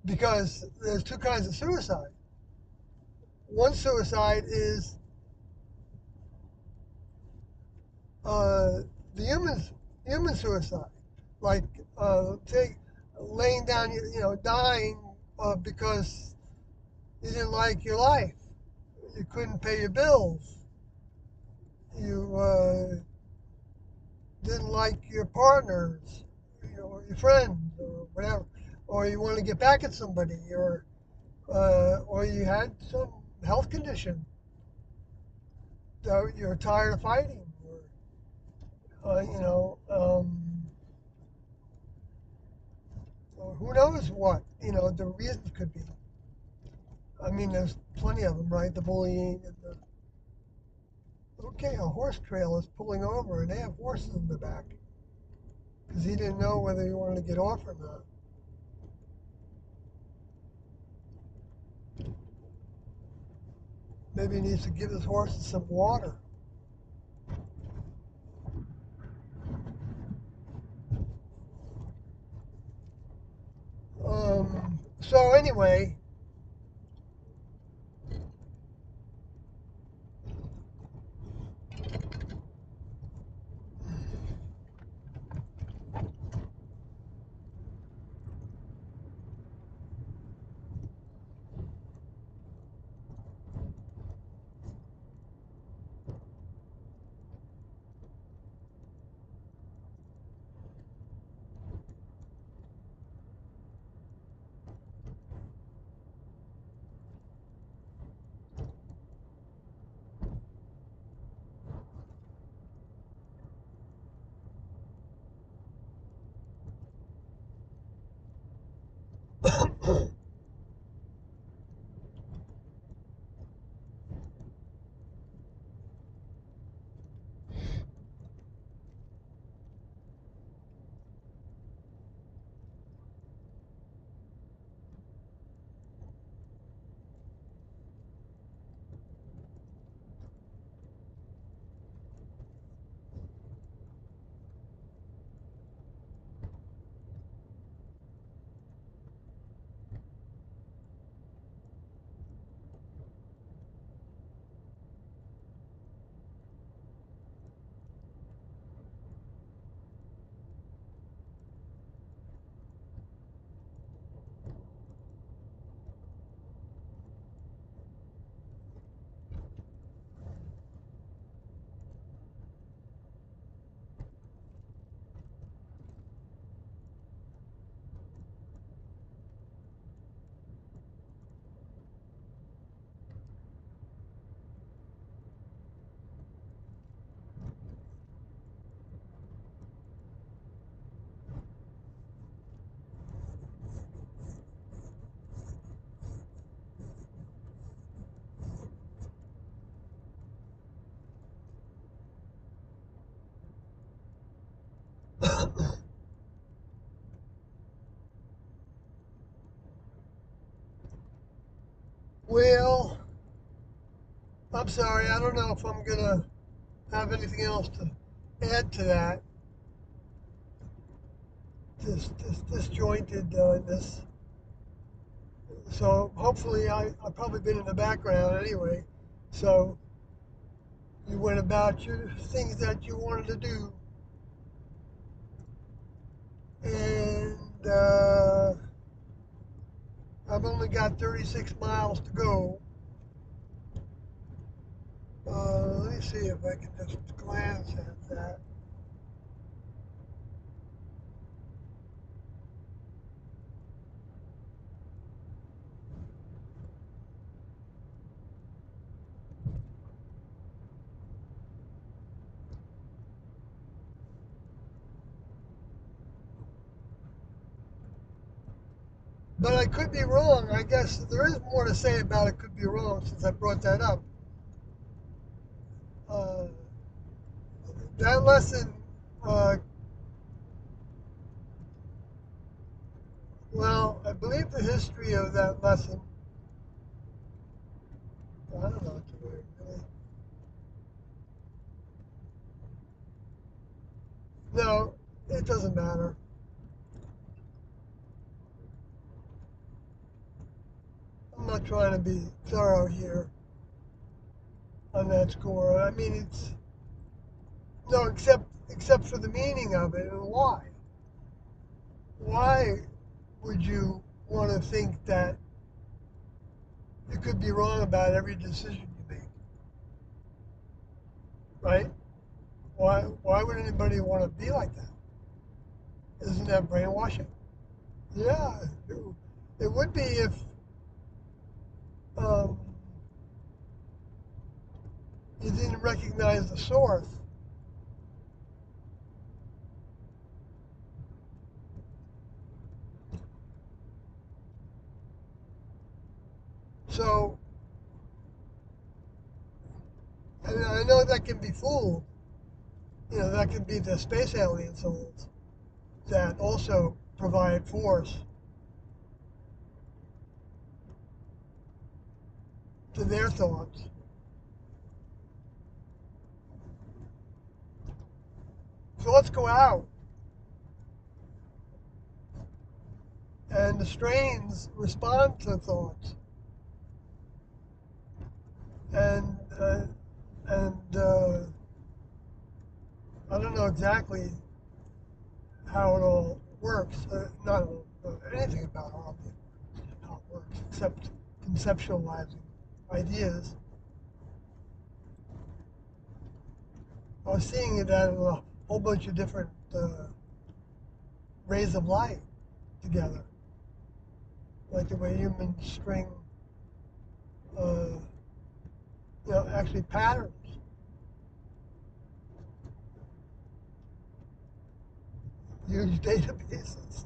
because there's two kinds of suicide. One suicide is uh, the human suicide, like take laying down, dying because you didn't like your life, you couldn't pay your bills, you didn't like your partners, or your friends, or whatever, or you want to get back at somebody, or you had some health condition that you're tired of fighting, or who knows what the reasons could be. I mean, there's plenty of them, right? The bullying and the okay, a horse trail is pulling over and they have horses in the back because he didn't know whether he wanted to get off or not. Maybe he needs to give his horses some water. So anyway, I'm sorry, I don't know if I'm going to have anything else to add to that. Disjointed this. So hopefully I've probably been in the background anyway. So you went about your things that you wanted to do. And I've only got 36 miles to go. Let me see if I can just glance at that. But I could be wrong. I guess there is more to say about it could be wrong since I brought that up. Uh, that lesson, uh, well, I believe the history of that lesson, I don't know what to do, really. No, it doesn't matter. I'm not trying to be thorough here on that score. I mean, it's no, except for the meaning of it and why. Why would you want to think that you could be wrong about every decision you make, right? Why would anybody want to be like that? Isn't that brainwashing? Yeah, it would be if um, you didn't recognize the source. So, and I know that can be fooled. You know, that can be the space alien souls that also provide force to their thoughts. So let's go out. And the strains respond to thoughts. And, uh, and I don't know exactly how it all works. Not anything about how it works, except conceptualizing ideas. I was seeing it out of a whole bunch of different rays of light together, like the way humans string, uh, actually patterns. Huge databases.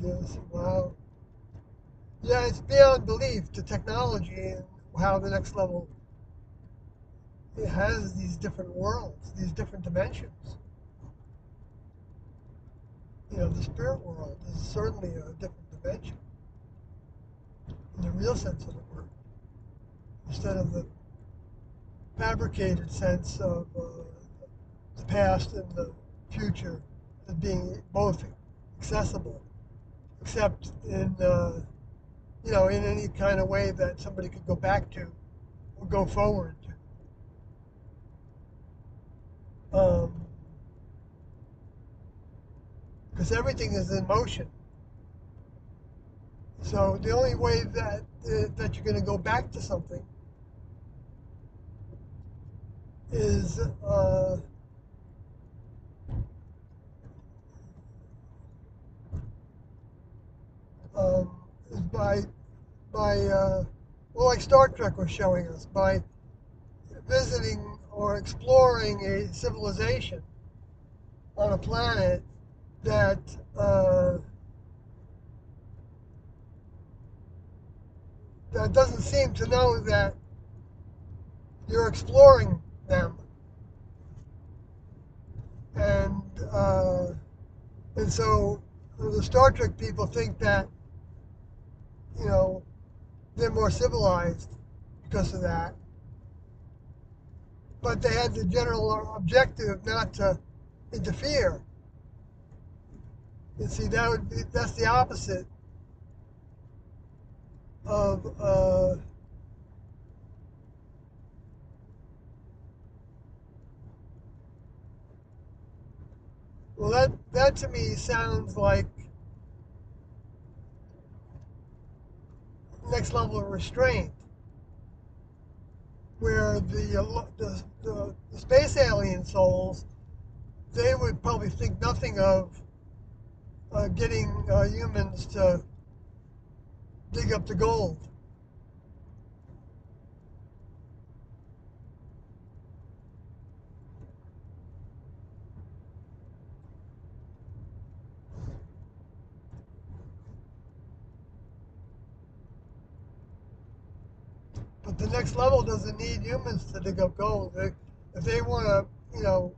Yes, wow. Yeah, it's beyond belief, the technology and how the next level it has these different worlds, these different dimensions. You know, the spirit world is certainly a different dimension in the real sense of the word, instead of the fabricated sense of the past and the future as being both accessible, except in in any kind of way that somebody could go back to or go forward to. Because everything is in motion. So the only way that you're going to go back to something is um, is by well, like Star Trek was showing us, by visiting or exploring a civilization on a planet that uh, that doesn't seem to know that you're exploring them, and uh, and so the Star Trek people think that you know they're more civilized because of that, but they had the general objective not to interfere. You see, that's the opposite of well, that to me sounds like next level of restraint, where the space alien souls, they would probably think nothing of getting humans to dig up the gold. But the next level doesn't need humans to dig up gold. If they want to,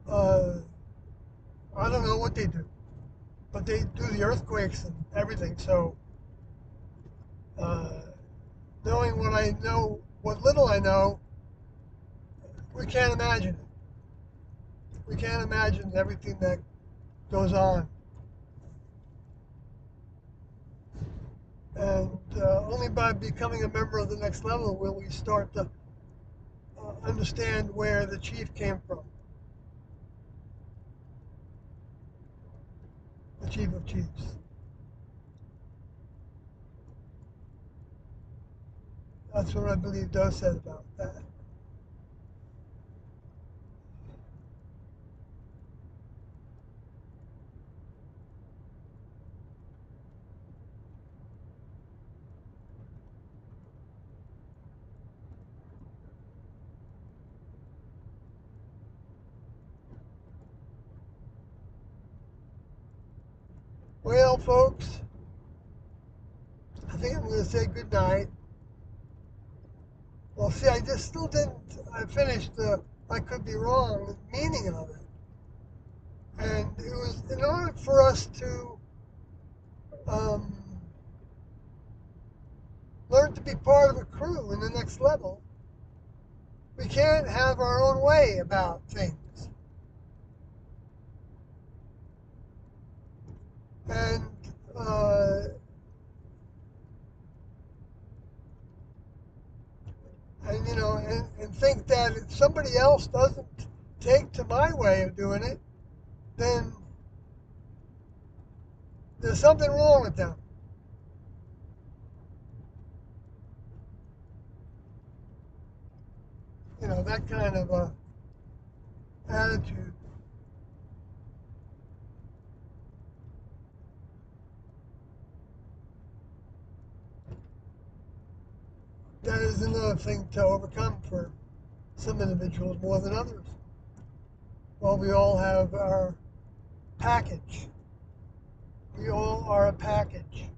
uh, I don't know what they do, but they do the earthquakes and everything. So, uh, knowing what I know, what little I know, we can't imagine it. We can't imagine everything that goes on. And only by becoming a member of the next level will we start to understand where the chief came from, the chief of chiefs. That's what I believe Doe said about that. Well, folks, I think I'm going to say good night. Well, see, I just still didn't. I finished the I could be wrong meaning of it, and it was in order for us to um, learn to be part of a crew in the next level. We can't have our own way about things, and uh, and think that if somebody else doesn't take to my way of doing it, then there's something wrong with them. That kind of attitude. That is another thing to overcome for some individuals more than others. Well, we all have our package. We all are a package.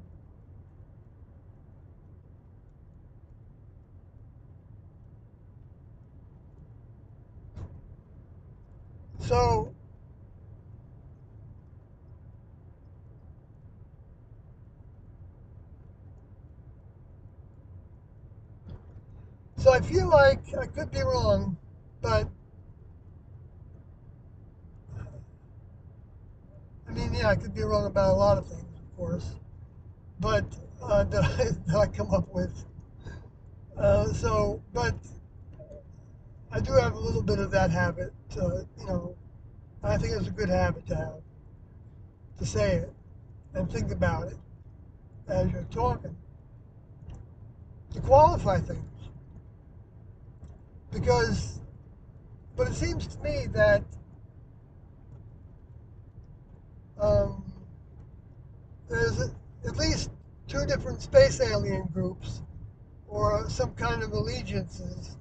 So, so I feel like I could be wrong, but I mean, yeah, I could be wrong about a lot of things, of course. But that I come up with. But I do have a little bit of that habit. I think it's a good habit to have, to say it and think about it as you're talking, to qualify things. But it seems to me that um, there's at least two different space alien groups or some kind of allegiances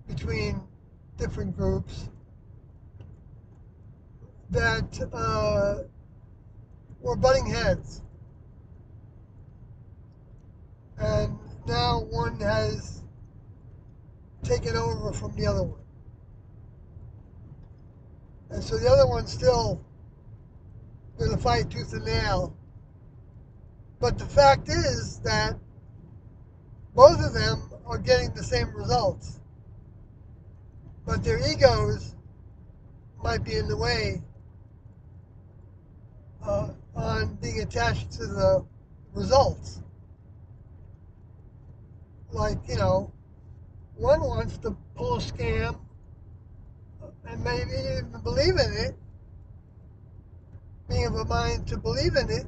between different groups that were butting heads. And now one has taken over from the other one. And so the other one's still going to fight tooth and nail. But the fact is that both of them are getting the same results, but their egos might be in the way on being attached to the results. Like, one wants to pull a scam and maybe even believe in it, being of a mind to believe in it,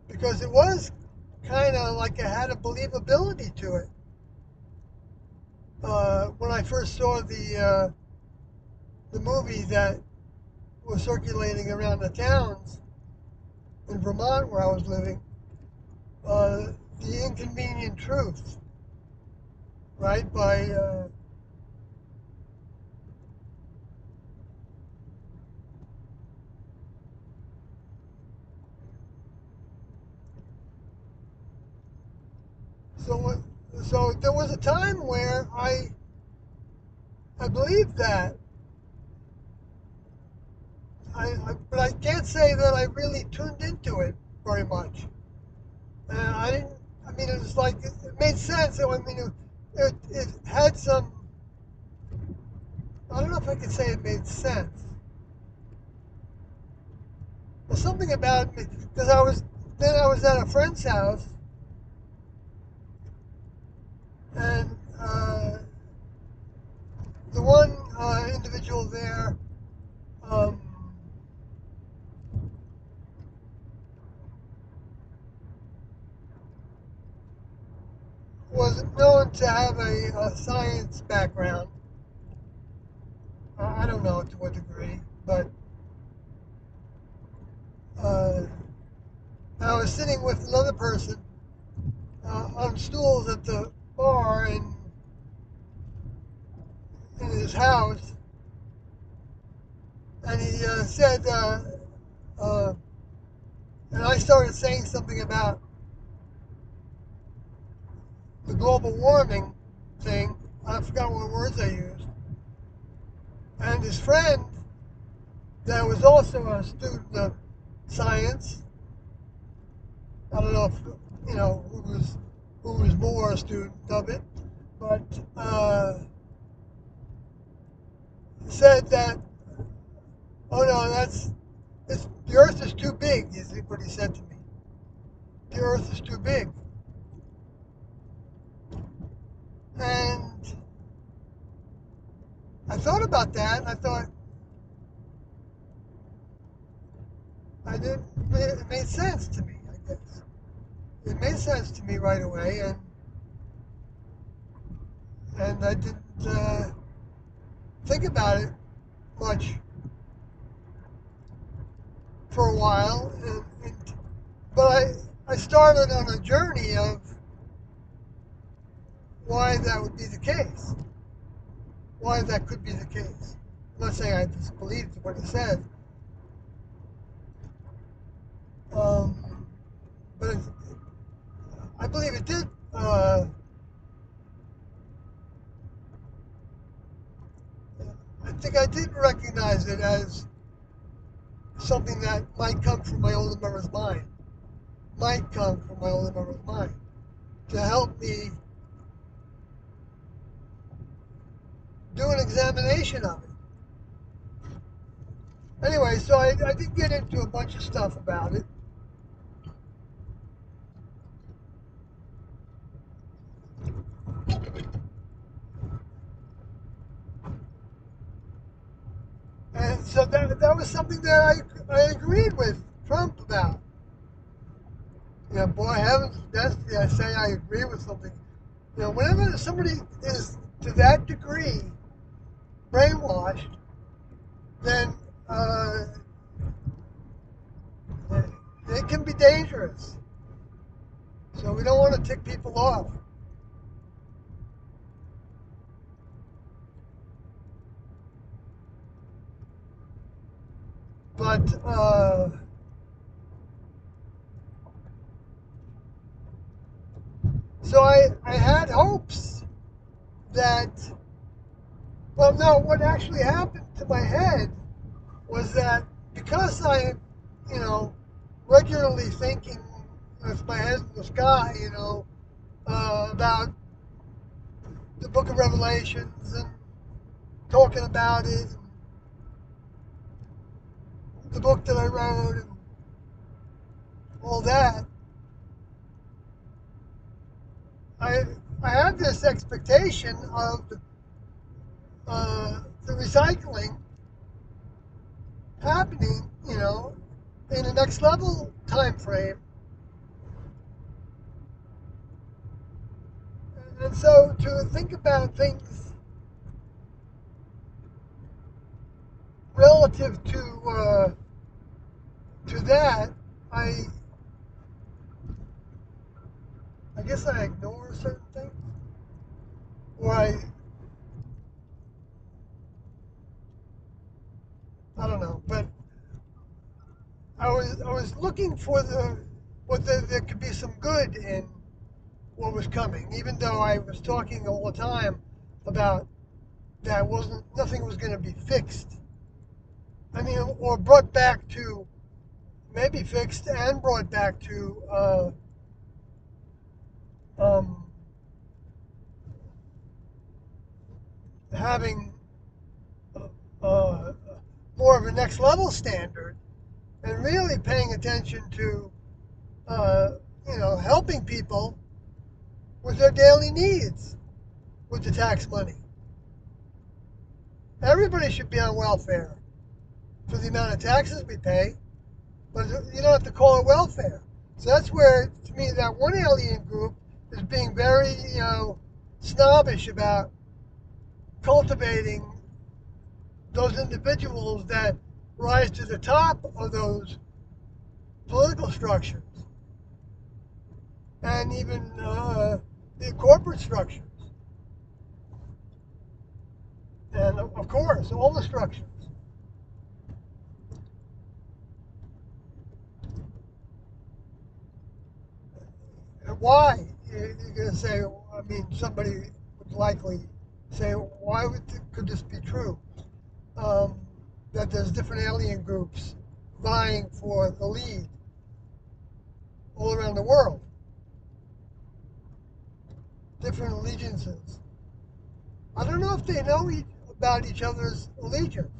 because it was kind of like it had a believability to it. When I first saw the movie that was circulating around the towns in Vermont where I was living, The Inconvenient Truth, right, by so so there was a time where I believed that. But I can't say that I really tuned into it very much. I didn't. I mean, it was like it made sense. I mean, it had some. I don't know if I could say it made sense. Well, something about me because I was at a friend's house and the one individual there um, was known to have a science background. I don't know to what degree, but uh, I was sitting with another person on stools at the bar in his house, and he said, uh, and I started saying something about the global warming thing. I forgot what words I used. And his friend, that was also a student of science, I don't know if who was more a student of it, but said that, oh no, the Earth is too big. Is what he said to me. The Earth is too big, and I thought about that. And I thought I didn't. It made sense to me. I guess it made sense to me right away, and I didn't think about it much for a while. But I started on a journey of why that would be the case, why that could be the case. I'm not saying I disbelieved what he said, um, but I believe it did. I think I did recognize it as something that might come from my older member's mind, might come from my older member's mind to help me do an examination of it. Anyway, so I did get into a bunch of stuff about it. And so that was something that I agreed with Trump about. Boy heavens, that's I say I agree with something. Whenever somebody is to that degree brainwashed, then it can be dangerous. So we don't want to tick people off. But so I had hopes that, well, no, what actually happened to my head was that because I, you know, regularly thinking with my head in the sky, about the Book of Revelations and talking about it, and the book that I wrote, and all that, I I have this expectation of the recycling happening, in the next level time frame. And so to think about things relative to that, I I guess I ignore certain things, or I don't know, but I was looking for there could be some good in what was coming, even though I was talking all the time about that wasn't nothing was going to be fixed. I mean, or brought back to maybe fixed and brought back to um, having uh, more of a next level standard and really paying attention to uh, helping people with their daily needs with the tax money. Everybody should be on welfare for the amount of taxes we pay, but you don't have to call it welfare. So that's where, to me, that one alien group is being very, snobbish about cultivating those individuals that rise to the top of those political structures and even the corporate structures. And of course, all the structures. And why? You're going to say, I mean, somebody would likely say, why could this be true? Um, that there's different alien groups vying for the lead all around the world, different allegiances. I don't know if they know about each other's allegiance.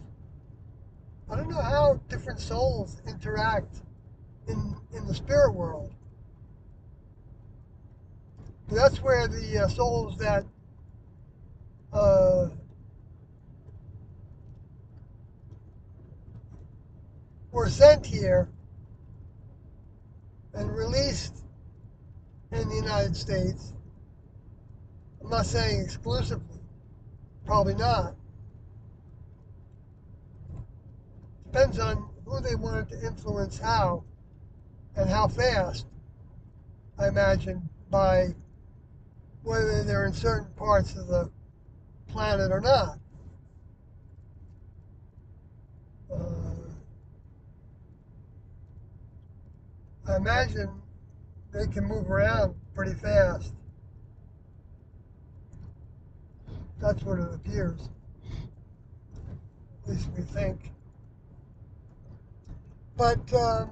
I don't know how different souls interact in the spirit world. But that's where the souls that uh, were sent here and released in the United States, I'm not saying exclusively, probably not. Depends on who they wanted to influence how and how fast, I imagine, by whether they're in certain parts of the planet or not. Uh, I imagine they can move around pretty fast. That's what it appears. At least we think. But I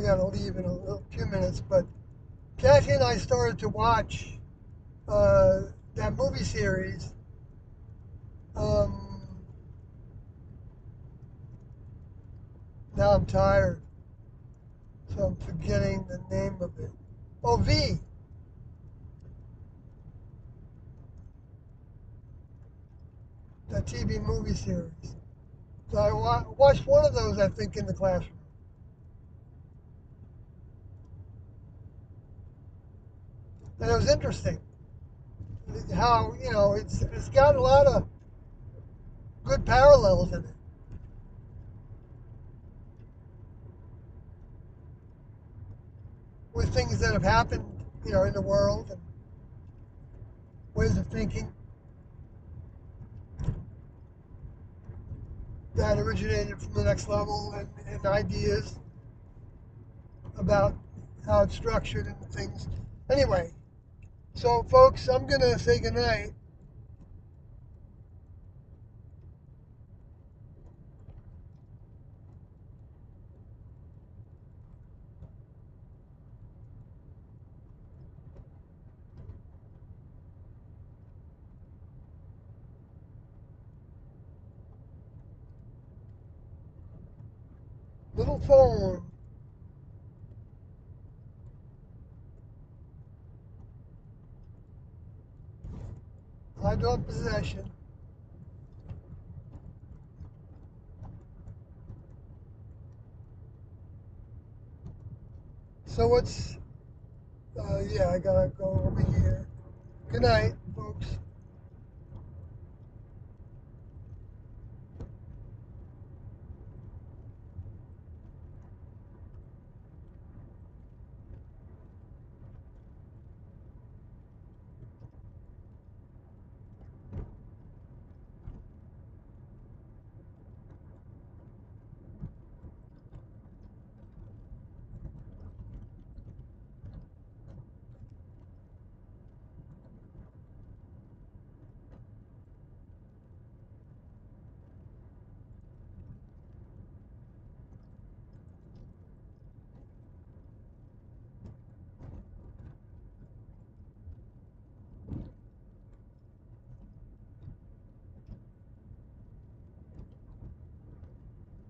gotta leave in a few minutes. But Kathy and I started to watch uh, that movie series. Um, Now I'm tired, so I'm forgetting the name of it. Oh, V, that TV movie series. So I watched one of those, I think, in the classroom. And it was interesting how, it's got a lot of good parallels in it with things that have happened, in the world and ways of thinking that originated from the next level and ideas about how it's structured and things. Anyway, so folks, I'm going to say goodnight. Little phone. I don't possession. So what's, yeah, I gotta go over here. Good night.